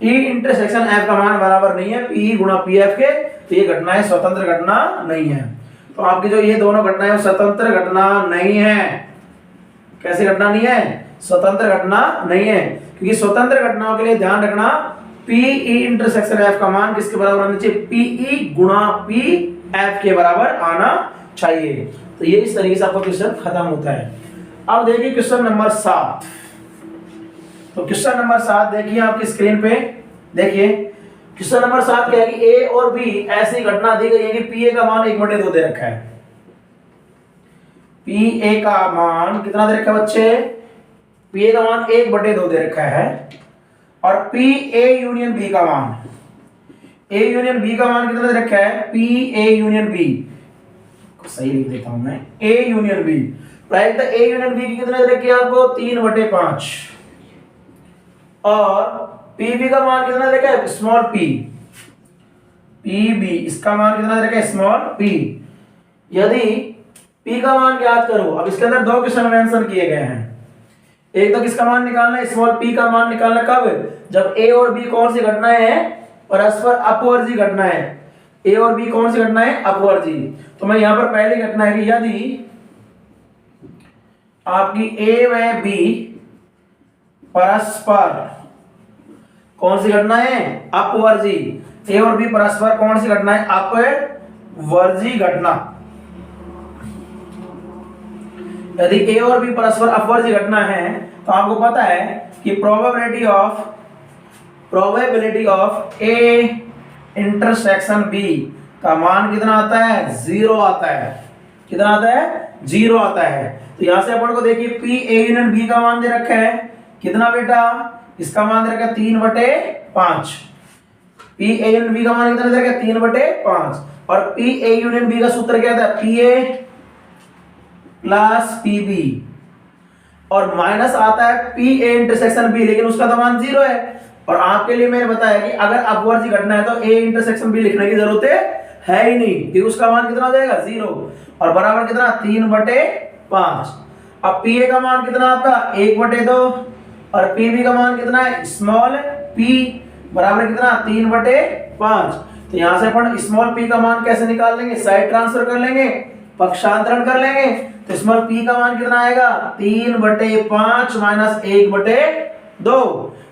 A: ई इंटरसेक्शन एफ का मान बराबर नहीं है पीई गुणा पीएफ के, तो ये घटनाएं स्वतंत्र घटना नहीं है। तो आपकी जो ये दोनों घटनाएं स्वतंत्र घटना नहीं है। कैसी घटना नहीं है, स्वतंत्र घटना नहीं है, क्योंकि स्वतंत्र घटनाओं के लिए ध्यान रखना पीई इंटरसेक्शन एफ का मान किसके बराबर आना चाहिए, पीई गुणा पी एफ के बराबर आना चाहिए। तो ये इस तरीके से आपका क्वेश्चन खत्म होता है। अब देखिए क्वेश्चन नंबर 7। तो क्वेश्चन नंबर 7 देखिए आपकी स्क्रीन पे, देखिए क्वेश्चन नंबर 7 क्या है कि ए और बी ऐसी घटना दी गई है कि पी ए का मान 1/2 दे रखा है। पी ए का मान कितना दे रखा है बच्चे, पी ए का मान 1/2 दे रखा है, और पी ए यूनियन बी का मान, ए यूनियन बी का मान कितना दे रखा है, पी ए यूनियन बी, सही लिख देता हूं मैं, ए यूनियन बी, प्रायिकता ए यूनियन बी की कितने दे रखी है आपको, 3/5, और पीबी का मान कितना दे रखा है, स्मॉल पी, पीबी इसका मान कितना दे रखा है, स्मॉल पी, यदि P का मान ज्ञात करो, अब इसके अंदर दो क्वेश्चन मेंशन किए गए हैं। एक तो किसका मान निकालना है, स्मॉल p का मान निकालना कब, जब a और b कौन सी घटनाएं हैं, परस्पर अपवर्जी घटनाएं। a और b कौन सी घटनाएं, अपवर्जी। तो मैं यहां पर पहली घटना है कि यदि आपकी a व b परस्पर कौन सी घटनाएं, अपवर्जी। a और b परस्पर कौन सी घटनाएं, अपवर्जी घटना। यदि a और b परस्पर अपवर्जी घटना है तो आपको पता है कि probability of a intersection b का मान कितना आता है, 0 आता है। कितना आता है, 0 आता है। तो यहां से अपन को देखिए p a यूनियन b का मान दे रखा है कितना बेटा, इसका मान दे रखा है 3/5। p a यूनियन b का मान कितना दे रखा है, 3/5। और p a यूनियन b का सूत्र क्या था, p a plus P B, और माइनस आता है पी ए इंटरसेक्शन बी, लेकिन उसका तो मान 0 है। और आपके लिए मैंने बताया कि अगर अपवर्जी घटना है तो ए इंटरसेक्शन बी लिखने की जरूरत है ही नहीं, क्योंकि उसका मान कितना हो जाएगा, 0। और बराबर कितना, 3/5। अब पी ए का मान कितना आपका, 1/2, और पी बी का मान कितना है, स्मॉल पी, बराबर कितना, 3/5। तो यहां से अपन स्मॉल पी का मान कैसे निकाल लेंगे, साइड ट्रांसफर कर लेंगे, पक्षांतरण कर लेंगे। तो स्मॉल p का मान कितना आएगा, 3/5 माइनस 1/2।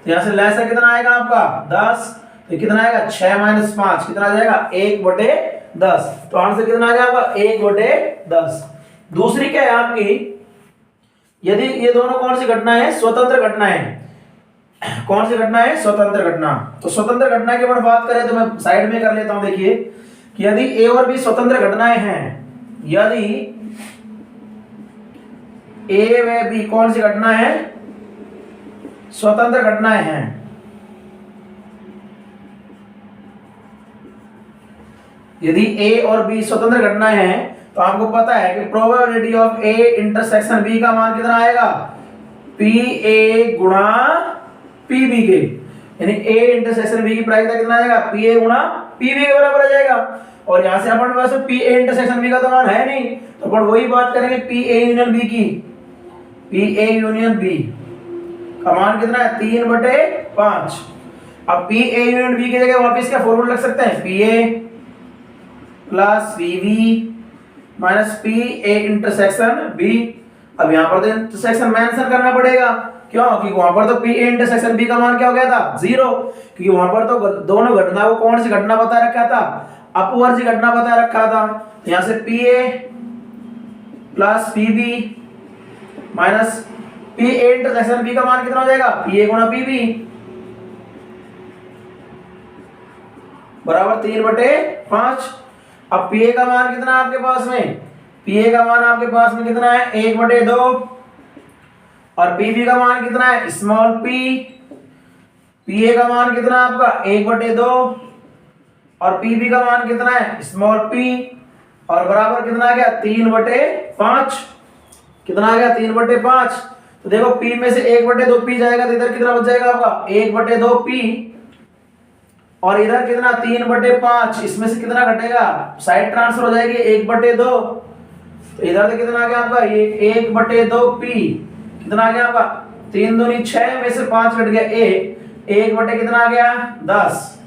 A: तो यहां से लेसा कितना आएगा आपका, 10। तो कितना आएगा, 6 माइनस 5 कितना आ जाएगा, 1/10। तो आंसर कितना आ गया आपका, 1/10। दूसरी क्या है आपकी, यदि ये दोनों कौन सी घटना है, स्वतंत्र घटना है। कौन सी घटना है, स्वतंत्र घटना। तो स्वतंत्र घटना की अपन बात करें तो मैं साइड में कर लेता हूं। देखिए कि यदि a और b स्वतंत्र घटनाएं हैं, यदि a व b कौन सी घटना है, स्वतंत्र घटनाएं हैं। यदि a और b स्वतंत्र घटनाएं हैं तो आपको पता है कि probability of a intersection b का मान कितना आएगा, pa गुणा pb के, यानी a इंटरसेक्शन b की प्रायिकता कितना आएगा, pa गुणा pb के बराबर आ जाएगा। और यहां से अपन के पास pa इंटरसेक्शन b का तो मान है नहीं, तो अपन वही बात करेंगे pa यूनियन b की। pa यूनियन b का मान कितना है, 3/5। अब pa यूनियन b की जगह वापस क्या फॉर्मूला लग सकते हैं, pa plus pb minus pa intersection b। अब यहां पर तो इंटरसेक्शन मेंशन करना पड़ेगा, क्यों, क्योंकि वहां पर तो pa इंटरसेक्शन b का मान क्या हो गया था, 0, क्योंकि वहां पर तो दोनों घटना को कौन सी घटना बता रखा था, अपवर्जी घटना बता रखा था। यहां से pa plus pb minus pa intersection b का मान कितना हो जाएगा, pa गुणा pb बराबर 3/5। अब pa का मान कितना आपके पास में, pa का मान आपके पास में कितना है, 1/2, और pb का मान कितना है, स्मॉल p। pa का मान कितना आपका, 1/2, और pb का मान कितना है, स्मॉल p, और बराबर कितना आ गया, 3/5। कितना आ गया, 3/5। तो देखो p में से 1/2 p जाएगा तो इधर कितना बच जाएगा आपका, 1/2 p, और इधर कितना, 3/5। इसमें से कितना घटेगा, साइड ट्रांसफर हो जाएगी, 1/2। तो इधर से कितना आ गया आपका, ये 1/2 p, कितना आ गया आपका, 3 दूनी 6 में से 5 घट गया, 1 कितना आ गया, 10।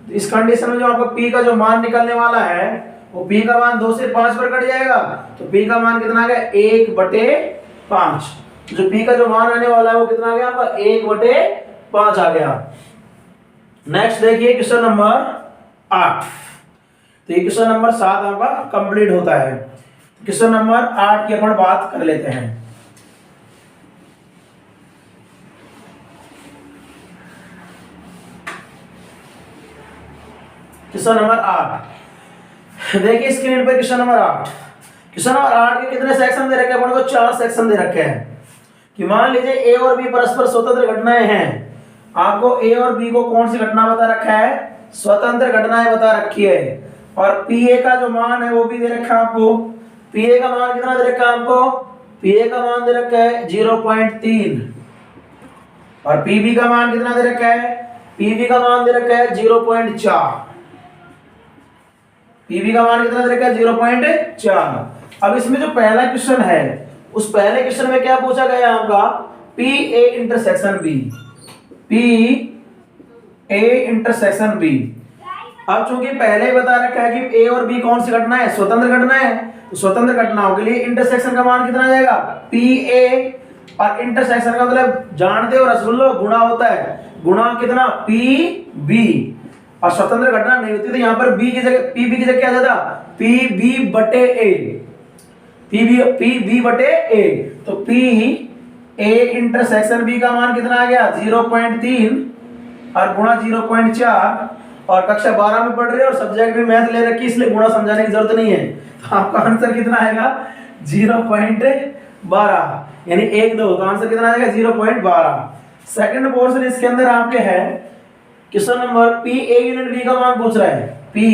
A: तो इस कंडीशन में जो आपको p का जो मान निकलने वाला है वो p का मान 2 से 5 पर कट जाएगा। तो p का मान कितना आ गया, 1/5। जो p का जो मान आने वाला है वो कितना आ गया आपका, 1/5 आ गया। नेक्स्ट देखिए क्वेश्चन नंबर 8। तो ये क्वेश्चन नंबर 7 आपका कंप्लीट होता है। क्वेश्चन नंबर 8 की अपन बात कर लेते हैं। क्वेश्चन नंबर 8 देखिए स्क्रीन पर। क्वेश्चन नंबर 8, क्वेश्चन नंबर 8 के कितने सेक्शन दे रखे हैं, अपन को 4 सेक्शन दे रखे हैं। कि मान लीजिए ए और बी परस्पर स्वतंत्र घटनाएं हैं। आपको ए और बी को कौन सी घटना बता रखा है, स्वतंत्र घटनाएं बता रखी है। और पी ए का जो मान है वो भी दे रखा है आपको। पी ए का मान कितना दे रखा है आपको, पी ए का मान दे रखा है 0.3, और पी बी का मान कितना दे रखा है, पी बी का मान दे रखा है 0.4। पीबी का मान कितना दे रखा है 0.4। अब इसमें जो पहला क्वेश्चन है उस पहले क्वेश्चन में क्या पूछा गया आपका, P A intersection B, P A intersection B. अब चूंकि पहले ही बता रखा है कि ए और बी कौन सी घटना है, स्वतंत्र घटना है, तो स्वतंत्र घटनाओं के लिए इंटरसेक्शन का मान कितना जाएगा, पी ए। और इंटरसेक्शन का मतलब जानते हो रसगुल्लो गुणा होता है, गुणा कितना पी बी। और स्वतंत्र घटना नहीं होती तो यहाँ पर बी की जगह पी बी की जगह क्या जाता, पी बी बटे ए, पी बी बटे ए। तो पी ए इंटरसेक्शन बी का मान कितना आ गया 0.3 और गुणा 0.4। और कक्षा 12 में पढ़ रहे हो और सब्जेक्ट भी मैथ ले रखी, इसलिए गुणा समझाने की जरूरत नहीं है। तो आपका आंसर कितना आएगा 0.12, यानी 1 2, तो आंसर कितना आएगा 0.12। सेकंड पोर्शन इसके अंदर आपके है question number P A union B का मान पूछ रहा है, पी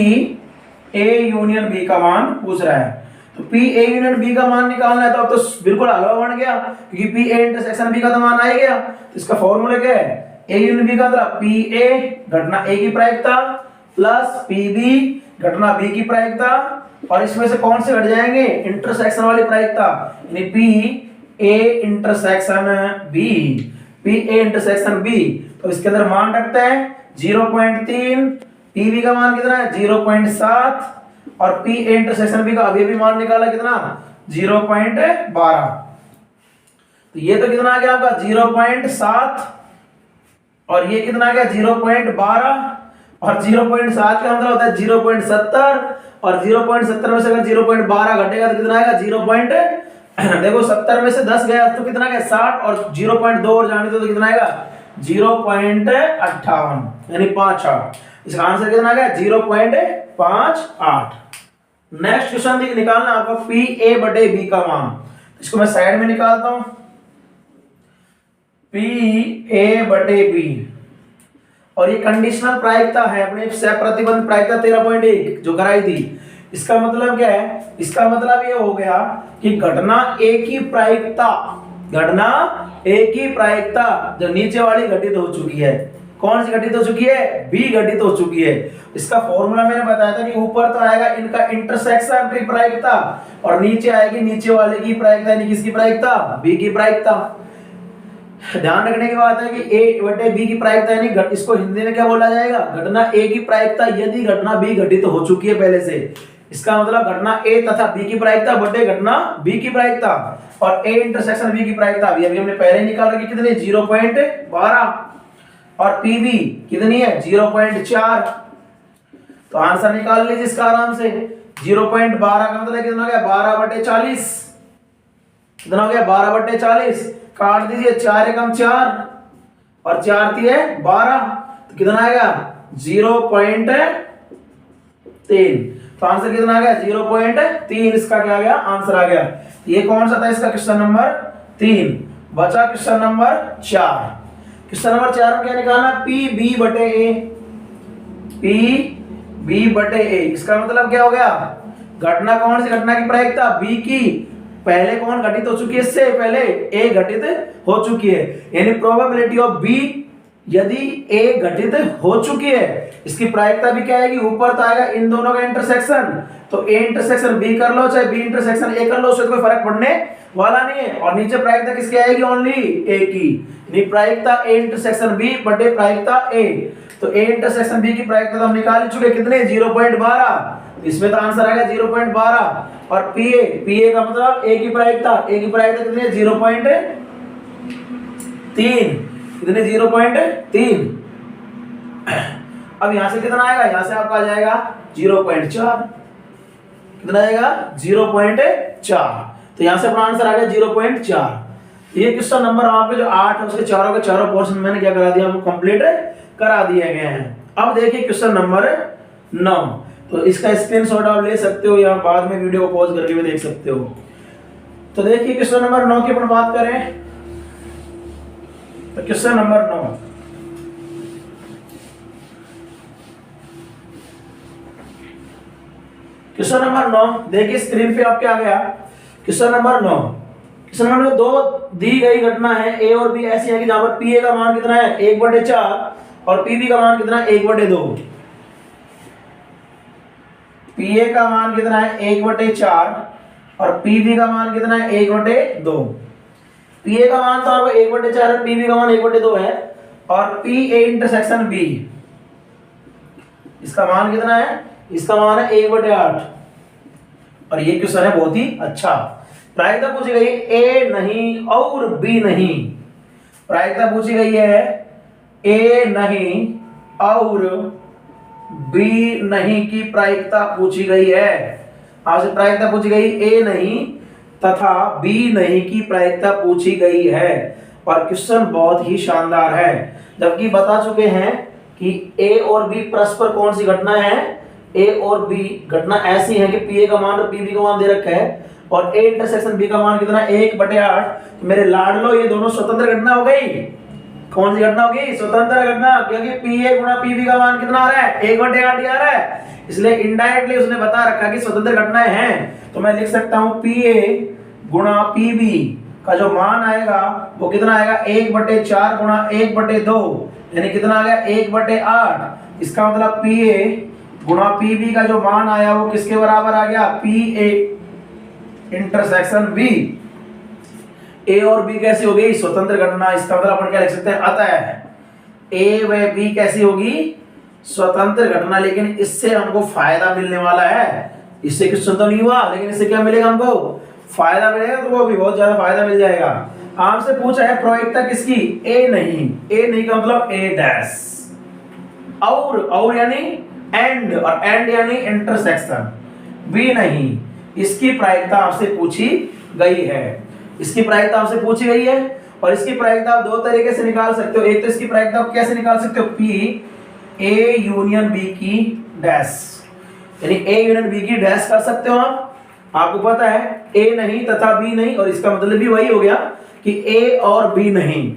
A: ए यूनियन बी का मान पूछ रहा है। तो पी ए यूनियन बी का मान निकालना है तो अब तो बिल्कुल हलवा बन गया, क्योंकि पी ए इंटरसेक्शन बी का तो मान आ ही गया। तो इसका फॉर्मूला क्या है, ए यूनियन बी का मतलब पी ए घटना ए की प्रायिकता प्लस पी बी घटना बी की प्रायिकता, और इसमें से कौन से घट जाएंगे, इंटरसेक्शन वाली प्रायिकता, यानी P A intersection B, P A intersection B. तो इसके अंदर मान रखते हैं 0.3, पी बी का मान कितना है 0.7, और पी ए इंटरसेक्शन बी का अभी भी मान निकाला कितना 0.12। तो ये तो कितना आ गया आपका 0.7, और ये कितना आ गया 0.12, और 0.7 का मतलब होता है 0.70, और 0.70 में से अगर 0.12 घटेगा तो कितना आएगा 0. देखो 70 में से 10 गया तो कितना गया 60, और 0.2 और जाने दो तो कितना आएगा 0.58, यानी 58। इसका आंसर कितना आ गया 0.58। नेक्स्ट क्वेश्चन निकालना आपको पी ए बटे बी का मान। इसको मैं साइड में निकालता हूं, पी ए बटे बी, और ये कंडीशनल प्रायिकता है अपने प्रतिबंध प्रायिकता 13.1 जो कराई थी। इसका मतलब क्या है, इसका मतलब ये हो गया कि घटना ए की प्रायिकता, घटना ए की प्रायिकता जो नीचे वाली घटित हो चुकी है, कौन सी घटित हो चुकी है, बी घटित हो चुकी है। इसका फॉर्मूला मैंने बताया था कि ऊपर तो आएगा इनका इंटरसेक्शन की प्रायिकता, और नीचे आएगी नीचे वाले की प्रायिकता, यानी किसकी प्रायिकता, बी की प्रायिकता। ध्यान रखने की बात है कि ए बटे बी की प्रायिकता, यानी इसको हिंदी में क्या बोला जाएगा, घटना ए की प्रायिकता यदि घटना बी घटित हो चुकी है पहले से। इसका मतलब घटना ए तथा बी की प्रायिकता बटे घटना बी की प्रायिकता, और ए इंटरसेक्शन बी की प्रायिकता अभी हमने पहले निकाल रखी कितनी 0.12, और पी बी कितनी है 0.4। तो आंसर निकाल लीजिए इसका आराम से। 0.12 का मतलब कितना हो गया 12/40, कितना हो गया 12/40। काट दीजिए, 4 एकम 4 और 4 तिये 12, तो कितना आएगा 0.3। तो आंसर कितना आ गया 0.3। इसका क्या आ गया आंसर आ गया। ये कौन सा था इसका क्वेश्चन नंबर 3। बचा क्वेश्चन नंबर 4। क्वेश्चन नंबर 4 में क्या निकालना, पी बी बटे ए, पी बी बटे ए। इसका मतलब क्या हो गया, घटना कौन सी घटना की प्रायिकता, बी की। पहले कौन घटित हो चुकी है, इससे पहले ए घटित हो चुकी है, यानी प्रोबेबिलिटी ऑफ बी यदि ए घटित हो चुकी है, इसकी प्रायिकता भी क्या आएगी, ऊपर तो आएगा इन दोनों का इंटरसेक्शन। तो ए इंटरसेक्शन बी कर लो चाहे बी इंटरसेक्शन ए कर लो, उससे कोई फर्क पड़ने वाला नहीं है। और नीचे प्रायिकता किसकी आएगी, ओनली ए की। प्रायिकता ए इंटरसेक्शन बी बटे प्रायिकता ए। तो ए इंटरसेक्शन बी की प्रायिकता तो हम निकाल ही चुके, कितने 0.12। इसमें तो आंसर आ गया 0.12। और पी ए का मतलब ए की प्रायिकता, ए की प्रायिकता कितनी है 0.3, कितने 0.3। अब यहां से कितना आएगा, यहां से आपका आ जाएगा 0.4, कितना आएगा 0.4। तो यहां से अपना आंसर आ गया 0.4। ये क्वेश्चन नंबर आपके जो 8 है उसके चारों के चारों पोर्शन मैंने क्या करा दिया, आपको कंप्लीट करा दिए गए हैं। अब देखिए क्वेश्चन नंबर 9। तो इसका स्क्रीनशॉट आप ले सकते हो या बाद में वीडियो को पॉज करके भी देख सकते हो। तो देखिए क्वेश्चन नंबर 9 की अपन बात करें तो क्वेश्चन नंबर 9, क्वेश्चन नंबर 9 देखिए स्क्रीन पे आपके आ गया। क्वेश्चन नंबर 9, क्वेश्चन नंबर 2 दी गई घटना है ए और बी ऐसी है कि जहां पर पी ए का मान कितना है 1/4 और पी बी का मान कितना है 1/2। पी ए का मान कितना है 1/4 और पी बी का मान कितना है 1/2। पी ए का मान तो आपको 1/4 और पी बी का मान 1/2 है और पी ए इंटरसेक्शन बी इसका मान कितना है, इसका मान है 1/8 और ये क्वेश्चन है बहुत ही अच्छा। प्रायिकता पूछी गई ए नहीं और बी नहीं, प्रायिकता पूछी गई है ए नहीं और बी नहीं की प्रायिकता पूछी गई है। आपसे प्रायिकता पूछी गई ए नहीं तथा बी नहीं की प्रायिकता पूछी गई है और क्वेश्चन बहुत ही शानदार है। जबकि बता चुके हैं कि ए और बी परस्पर कौन सी घटना है, ए और बी घटना ऐसी है कि पी ए का मान और पी बी का मान दे रखा है और ए इंटरसेक्शन बी का मान कितना 1/8। तो मेरे लाडलो ये दोनों स्वतंत्र घटना हो गई। कौन सी घटना होगी, स्वतंत्र घटना, क्योंकि पी ए गुणा पी बी का मान कितना आ रहा है 1/8 ही आ रहा है, इसलिए इनडायरेक्टली उसने बता रखा कि स्वतंत्र घटनाएं हैं। तो मैं लिख सकता हूं पी ए गुणा पी बी का जो मान आएगा वो कितना आएगा 1/4 गुणा 1/2 यानी कितना आ गया 1/8। इसका मतलब पी ए गुणा पी बी का जो मान आया वो किसके बराबर आ गया, पी ए इंटरसेक्शन बी। ए और बी कैसी हो गई, स्वतंत्र घटना। इसका मतलब अपन क्या लिख सकते हैं, अतः ए व बी कैसी होगी, स्वतंत्र घटना। लेकिन इससे हमको फायदा मिलने वाला है, इससे क्वेश्चन तो नहीं हुआ लेकिन इससे क्या मिलेगा, हमको फायदा मिलेगा। तो वो भी बहुत ज्यादा फायदा मिल जाएगा। आपसे पूछा है प्रायिकता किसकी, ए नहीं। ए नहीं का मतलब ए डैश, और यानी एंड, और एंड यानी इंटरसेक्शन। बी नहीं, इसकी प्रायिकता आपसे पूछी गई है, इसकी प्रायिकता आपसे पूछी गई है। और इसकी प्रायिकता आप दो तरीके से निकाल सकते हो। एक तो इसकी प्रायिकता आप कैसे निकाल सकते हो, पी ए यूनियन बी की डैश, यानी ए यूनियन बी की डैश कर सकते हो आप। आपको पता है ए नहीं तथा बी नहीं, और इसका मतलब भी वही हो गया कि ए और बी नहीं,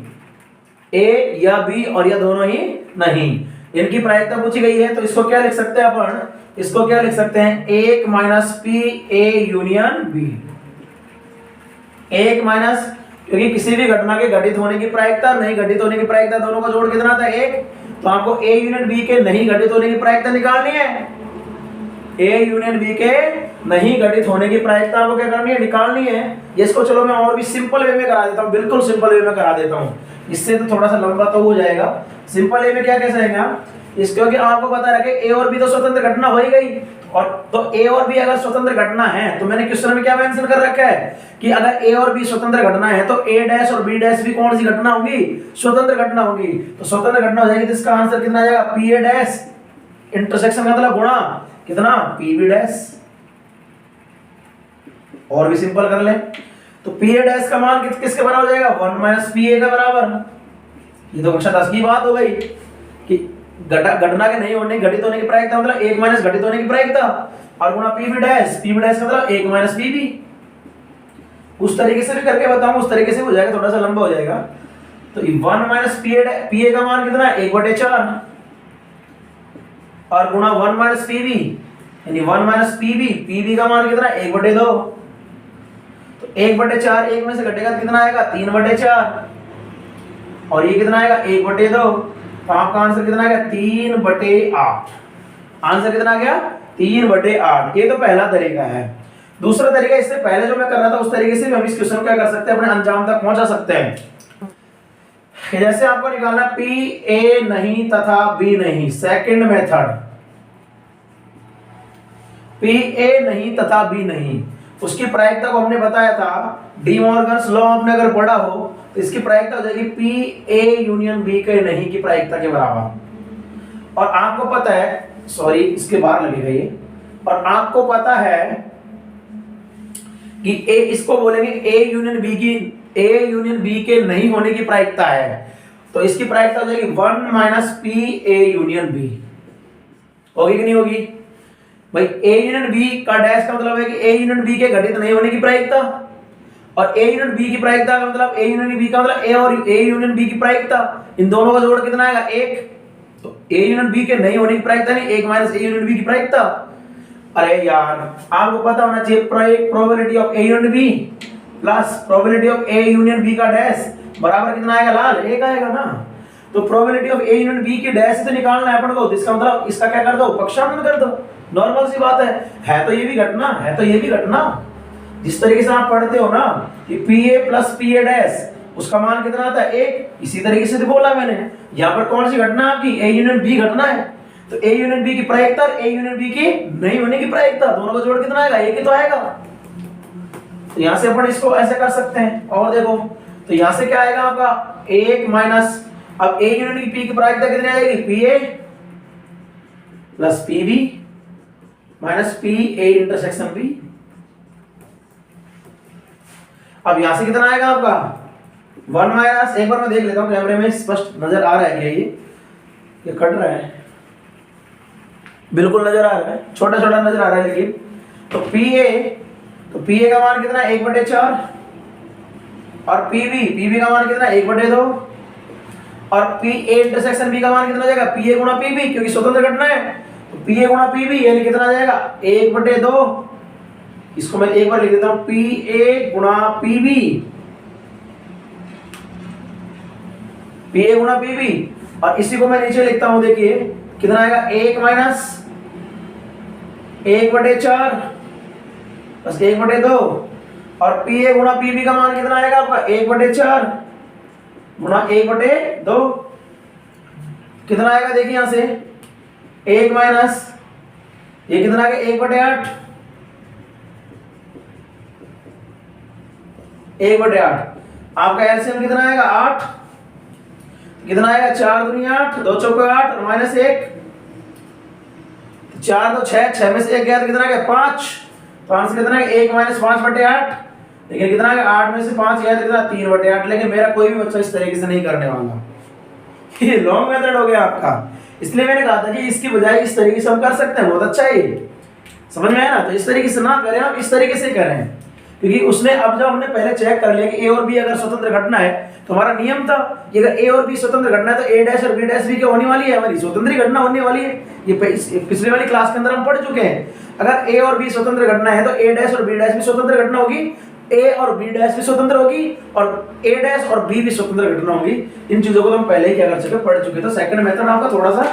A: ए या बी और या दोनों ही नहीं, इनकी प्रायिकता पूछी गई है। तो इसको क्या लिख सकते हैं अपन, इसको क्या लिख सकते हैं, 1 minus P A union B. 1 minus, क्योंकि किसी भी घटना के घटित होने की प्रायिकता नहीं घटित होने की प्रायिकता दोनों का जोड़ कितना था 1। तो आपको ए यूनियन बी के नहीं घटित होने की प्रायिकता निकालनी है। ए यूनियन बी के नहीं घटित होने की प्रायिकता आपको क्या करनी है, निकालनी है। इसको चलो मैं और भी सिंपल वे में करा देता हूँ, बिल्कुल सिंपल वे में करा देता हूँ, इससे तो थोड़ा सा लंबा तो हो जाएगा। सिंपल वे में क्या कह सकते हैं, इस क्योंकि आपको पता रखे ए और बी तो स्वतंत्र घटना हो ही गई, और तो ए और बी अगर स्वतंत्र घटना है तो मैंने क्वेश्चन में क्या मेंशन कर रखा है कि अगर ए और बी स्वतंत्र घटना है तो ए डैश और बी डैश भी कौन सी घटना होगी, स्वतंत्र घटना होगी। तो स्वतंत्र घटना हो जाएगी तो इसका आंसर कितना आ जाएगा, पी ए डैश इंटरसेक्शन का मतलब गुणा कितना, पी बी डैश। और भी सिंपल कर ले तो पी ए डैश का मान किसके बराबर हो जाएगा, 1 माइनस पी ए का बराबर। ये तो कक्षा 10 की बात हो गई कि घटना के नहीं होने घटित होने की प्रायिकता मतलब 1 माइनस घटित होने की प्रायिकता और गुणा पी बी डैश का मतलब 1 माइनस पी बी। उस तरीके से भी करके बताऊं, उस तरीके से हो जाएगा, थोड़ा सा लंबा हो जाएगा। तो 1 माइनस पी ए का मान कितना है 1/4 और गुणा 1 माइनस पी बी यानी 1 माइनस पी बी का मान कितना है 1/2। तो 1/4 1 में से घटेगा तो कितना आएगा 3/4 और ये कितना आएगा 1/2। तो आपका आंसर कितना आ गया 3/8। आंसर कितना आ गया 3/8। ये तो पहला तरीका है। दूसरा तरीका, इससे पहले जो मैं कर रहा था उस तरीके से भी हम इस क्वेश्चन को क्या कर सकते हैं, अपने अंजाम तक पहुंचा सकते हैं। जैसे आपको निकालना पी ए नहीं तथा बी नहीं, सेकंड मेथड, पी ए नहीं तथा बी नहीं, उसकी प्रायिकता को हमने बताया था डी मॉर्गन्स लॉ आपने अगर पढ़ा हो तो इसकी प्रायिकता हो जाएगी पी ए यूनियन बी के नहीं की प्रायिकता के बराबर। और आपको पता है, सॉरी इसके बाहर लगेगा ये, और आपको पता है कि ए, इसको बोलेंगे ए यूनियन बी के नहीं होने की प्रायिकता है। तो इसकी प्रायिकता हो जाएगी 1 minus P A union B. होगी कि नहीं होगी भाई, ए यूनियन बी का डैश का मतलब है कि ए यूनियन बी के घटित नहीं होने की प्रायिकता, और ए यूनियन बी की प्रायिकता का मतलब ए यूनियन बी का मतलब ए और ए यूनियन बी की प्रायिकता, इन दोनों का जोड़ कितना आएगा 1। तो ए यूनियन बी के नहीं होने की प्रायिकता नहीं 1 माइनस ए यूनियन बी की प्रायिकता। अरे यार आपको पता होना चाहिए probability of A union B plus probability of A union B का डैश बराबर कितना आएगा, लाल 1 आएगा ना। तो probability of A union B की डैश से निकालना है अपन को, इसका मतलब इसका क्या कर दो, पक्षांतर कर दो। नॉर्मल सी बात है तो ये भी घटना, है तो ये भी घटना। जिस तरीके से आप पढ़ते हो ना कि P A plus P A dash, उसका मान कितना आता है 1, इसी तरीके से तो बोला मैंने। यहाँ पर कौन सी घटना आपकी, ए यूनियन बी घटना है, तो ए यूनियन बी की प्रायिकता और ए यूनियन बी की नहीं होने की प्रायिकता, दोनों का जोड़ कितना आएगा, एक ही तो आएगा। तो यहाँ से अपन इसको ऐसे कर सकते हैं। और देखो तो यहाँ से क्या आएगा आपका 1 माइनस, अब ए यूनियन की पी की प्रायिकता कितनी आएगी, P A plus P B minus P A intersection B. अब यहां से कितना आएगा आपका 1 माइनस, एक बार मैं देख लेता हूं कैमरे में स्पष्ट नजर आ रहा है क्या, ये कट रहा है, बिल्कुल नजर आ रहा है, छोटा छोटा नजर आ रहा है लेकिन। तो पी ए का मान कितना है 1/4 और पी बी का मान कितना है 1/2 और पी ए इंटरसेक्शन बी का मान कितना हो जाएगा, पी ए गुणा पी बी, क्योंकि स्वतंत्र घटना है तो पी ए गुणा पी बी यानी कितना आ जाएगा 1/2। इसको मैं एक बार लिख देता हूं, पी ए गुणा पी बी, पी ए गुणा पी बी, और इसी को मैं नीचे लिखता हूं, देखिए कितना आएगा 1 माइनस 1/4 बस 1/2 और पी ए गुणा पी बी का मान कितना आएगा आपका 1/4 गुणा 1/2 कितना आएगा, देखिए यहां से 1 माइनस ये कितना आ गया 1/8, 1/8 आपका एलसीएम कितना आएगा 8, कितना आएगा 4 दूनी 8, 2 चौके 8 और माइनस 1, 4 2 6, 6 में से 1 गया तो कितना आ गया 5, तो आंसर कितना है 1 माइनस 5/8, लेकिन कितना आ गया 8 में से 5 गया तो कितना 3/8। लेकिन मेरा कोई भी बच्चा इस तरीके से नहीं करने वाला, ये लॉन्ग मेथड हो गया आपका, इसलिए मैंने कहा था कि इसकी बजाय इस तरीके से हम कर सकते हैं, बहुत अच्छा है ये, समझ में आया ना। तो इस तरीके से ना करें आप, इस तरीके से करें, क्योंकि उसने अब जब हमने पहले चेक कर लिया कि ए और बी अगर स्वतंत्र घटना है तो हमारा नियम था कि अगर ए और बी स्वतंत्र घटना है तो ए डैश और बी डैश भी क्या होने वाली है, हमारी स्वतंत्र घटना होने वाली है। ये पिछले वाली क्लास के अंदर हम पढ़ चुके हैं, अगर ए और बी स्वतंत्र घटना है तो ए डैश और बी डैश भी स्वतंत्र घटना होगी, ए और बी डैश भी स्वतंत्र होगी और ए डैश और बी भी स्वतंत्र घटना होगी। इन चीजों को तो हम पहले ही क्या कर चुके, पढ़ चुके। तो सेकंड मेथड आपका थोड़ा सा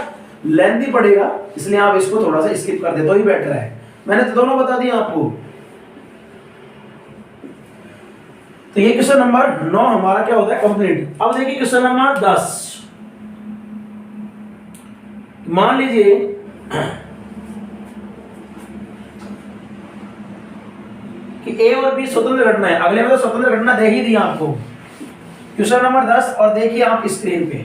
A: लेंथी पड़ेगा, इसलिए आप इसको थोड़ा सा स्किप कर दे तो ही बेटर है। मैंने तो दोनों बता दिया आपको। तो ये क्वेश्चन नंबर 9 हमारा क्या होता है कंप्लीट। अब देखिए क्वेश्चन नंबर 10, मान लीजिए कि ए और बी स्वतंत्र घटना है, अगले में तो स्वतंत्र घटना दे ही दिया आपको। क्वेश्चन नंबर 10 और देखिए आप स्क्रीन पे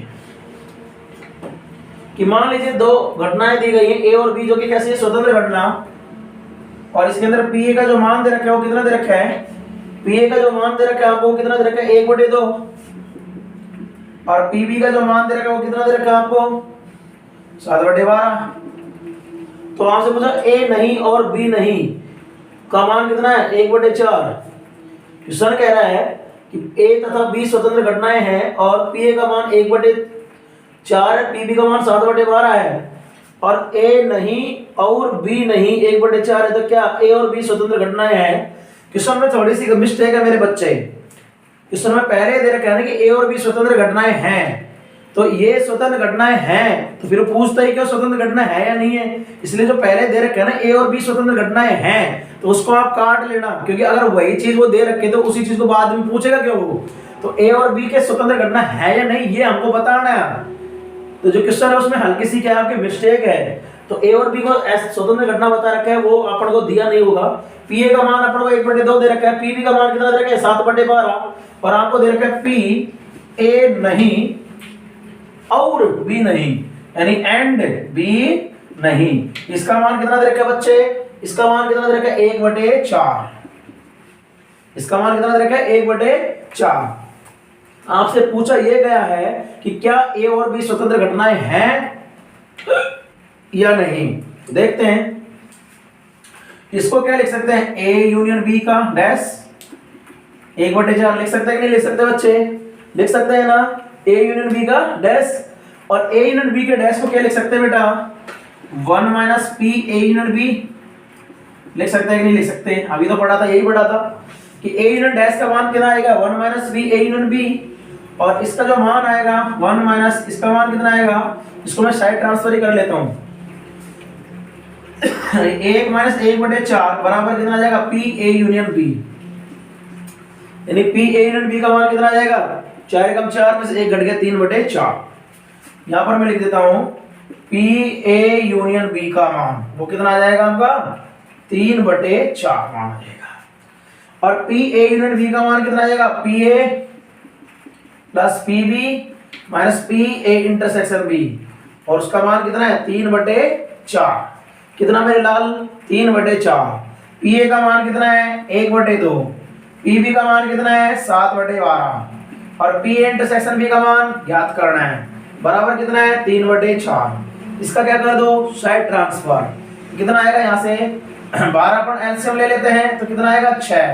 A: कि मान लीजिए दो घटनाएं दी गई हैं ए और बी, जो कि कैसी है स्वतंत्र घटना, और इसके अंदर पी ए का जो मान दे रखा है वो कितना दे रखा है, पी ए का जो मान दे रखा है आपको कितना दे रखा है 1/2 और पी बी का जो मान दे रखा है वो कितना दे रखा है आपको 7/12। तो आपसे पूछा ए नहीं और बी नहीं का मान कितना है 1/4। क्वेश्चन कह रहा है कि ए तथा बी स्वतंत्र घटनाएं हैं और पी ए का मान 1/4 है, पी बी का मान 7/12 है और ए नहीं और बी नहीं 1/4 है, तो क्या ए और बी स्वतंत्र घटनाएं हैं। क्वेश्चन में थोड़ी सी मिस्टेक है मेरे बच्चे, क्वेश्चन में पहले दे रखा है ना कि ए और बी स्वतंत्र घटनाएं हैं, तो ये स्वतंत्र घटनाएं हैं तो फिर पूछता है कि स्वतंत्र घटना है या नहीं है। इसलिए जो पहले दे रखा है ना ए और बी स्वतंत्र घटनाएं हैं तो उसको आप काट लेना, क्योंकि अगर वही चीज वो दे रखे तो उसी चीज को बाद में पूछेगा क्यों वो। तो ए और बी के स्वतंत्र घटना है या नहीं ये हमको बताना है। तो जो क्वेश्चन है उसमें हल्की सी क्या आपकी मिस्टेक है। तो ए और बी को स्वतंत्र घटना बता रखा है, वो अपन को दिया नहीं होगा। पी ए का मान अपन को 1/2 दे रखा है, पी बी का मान कितना दे रखा है 7/12 और आपको दे रखा है पी ए नहीं और बी नहीं, यानी एंड बी नहीं। इसका मान कितना दे रखा है बच्चे, इसका मान कितना दे रखा है 1/4, इसका मान कितना दे रखा है 1/4। आपसे पूछा यह गया है कि क्या ए और बी स्वतंत्र घटनाएं हैं या नहीं। देखते हैं इसको क्या लिख सकते हैं, ए यूनियन बी का डैश 1/4 लिख सकते हैं कि नहीं लिख सकते बच्चे, लिख सकते हैं ना। ए यूनियन बी का डैश, और ए यूनियन बी के डैश को क्या लिख सकते हैं बेटा 1 minus P A union B लिख सकते हैं कि नहीं लिख सकते। अभी तो पढ़ा था, यही पढ़ा था कि ए यूनियन डैश का मान कितना आएगा 1 minus B A union B, और इसका जो मान आएगा 1 माइनस इसका मान कितना आएगा, इसको मैं साइड ट्रांसफर ही कर लेता हूं। 1 माइनस 1/4 बराबर कितना आ जाएगा पी ए यूनियन बी, यानी पी ए यूनियन बी का मान कितना आ जाएगा 4 कम 4 में से 1 घट गया 3/4। यहां पर मैं लिख देता हूं पी ए यूनियन बी का मान वो कितना आ जाएगा आपका 3/4 मान आ जाएगा। और पी ए यूनियन बी का मान कितना आ जाएगा P A plus P B minus P A intersection B, और उसका मान कितना है 3/4। कितना मेरे लाल 3/4। पी ए का मान कितना है 1/2, पी बी का मान कितना है 7/12, और पी ए इंटरसेक्शन बी का मान ज्ञात करना है बराबर कितना है 3/4। इसका क्या कर दो साइड ट्रांसफर, कितना आएगा यहाँ से 12 पर एलसीएम ले लेते हैं तो कितना आएगा 6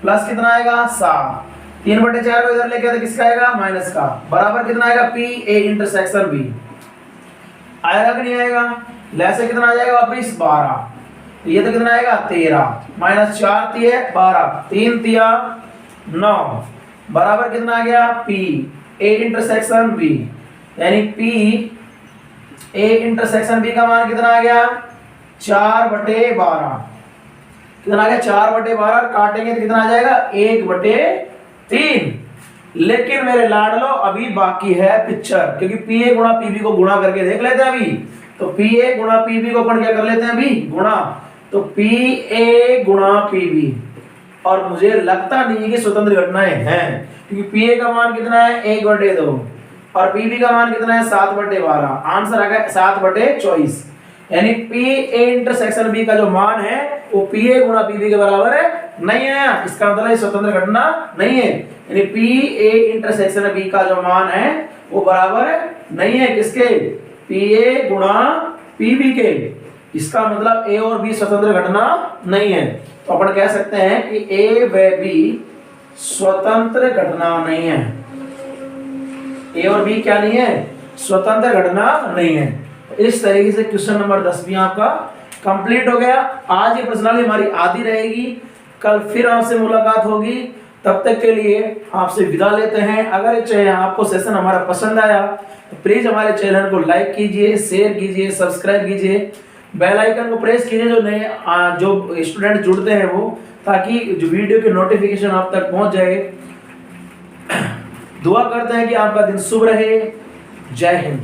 A: प्लस कितना आएगा 7, 3/4 को इधर लेके तो किसका आएगा माइनस का, बराबर कितना आएगा पी ए इंटरसेक्शन बी। आएगा कि नहीं आएगा, लैसे कितना आ जाएगा वापिस 12, ये तो कितना आएगा 13 माइनस 4 तिये 12, 3 तिया 9, बराबर कितना आ गया पी ए इंटरसेक्शन बी, यानी पी ए इंटरसेक्शन बी का मान कितना आ गया 4/12। कितना आ गया 4/12, काटेंगे तो कितना आ जाएगा 1/3। लेकिन मेरे लाडलो अभी बाकी है पिक्चर, क्योंकि पी ए गुणा पीबी को गुणा करके देख लेते हैं अभी। तो पी ए गुणा पीबी को अपन क्या कर लेते हैं अभी गुणा, तो पी ए गुणा पीबी, और मुझे लगता नहीं है कि स्वतंत्र घटनाएं हैं, क्योंकि पी ए का मान कितना है 1/2 और पीबी का मान कितना है 7/12। आंसर आ गया 7/24, यानी पी ए इंटरसेक्शन बी का जो मान है वो पी ए गुणा पीबी के बराबर है नहीं है। इसका मतलब ये स्वतंत्र घटना नहीं है, यानी पी ए इंटरसेक्शन बी का जो मान है वो बराबर नहीं है किसके पी ए गुणा पीबी के। इसका मतलब ए और बी स्वतंत्र घटना नहीं है, तो अपन कह सकते हैं कि ए व बी स्वतंत्र घटना नहीं है। ए और बी क्या नहीं है स्वतंत्र घटना नहीं है। इस तरीके से क्वेश्चन नंबर 10 भी आपका कंप्लीट हो गया। आज ये प्रश्नावली हमारी आधी रहेगी, कल फिर आपसे मुलाकात होगी। तब तक के लिए आपसे विदा लेते हैं। अगर चाहे आपको सेशन हमारा पसंद आया तो प्लीज हमारे चैनल को लाइक कीजिए, शेयर कीजिए, सब्सक्राइब कीजिए, बेल आइकन को प्रेस कीजिए जो नए जो स्टूडेंट जुड़ते हैं वो, ताकि जो वीडियो के नोटिफिकेशन आप तक पहुंच जाए। दुआ करते हैं कि आपका दिन शुभ रहे। जय हिंद।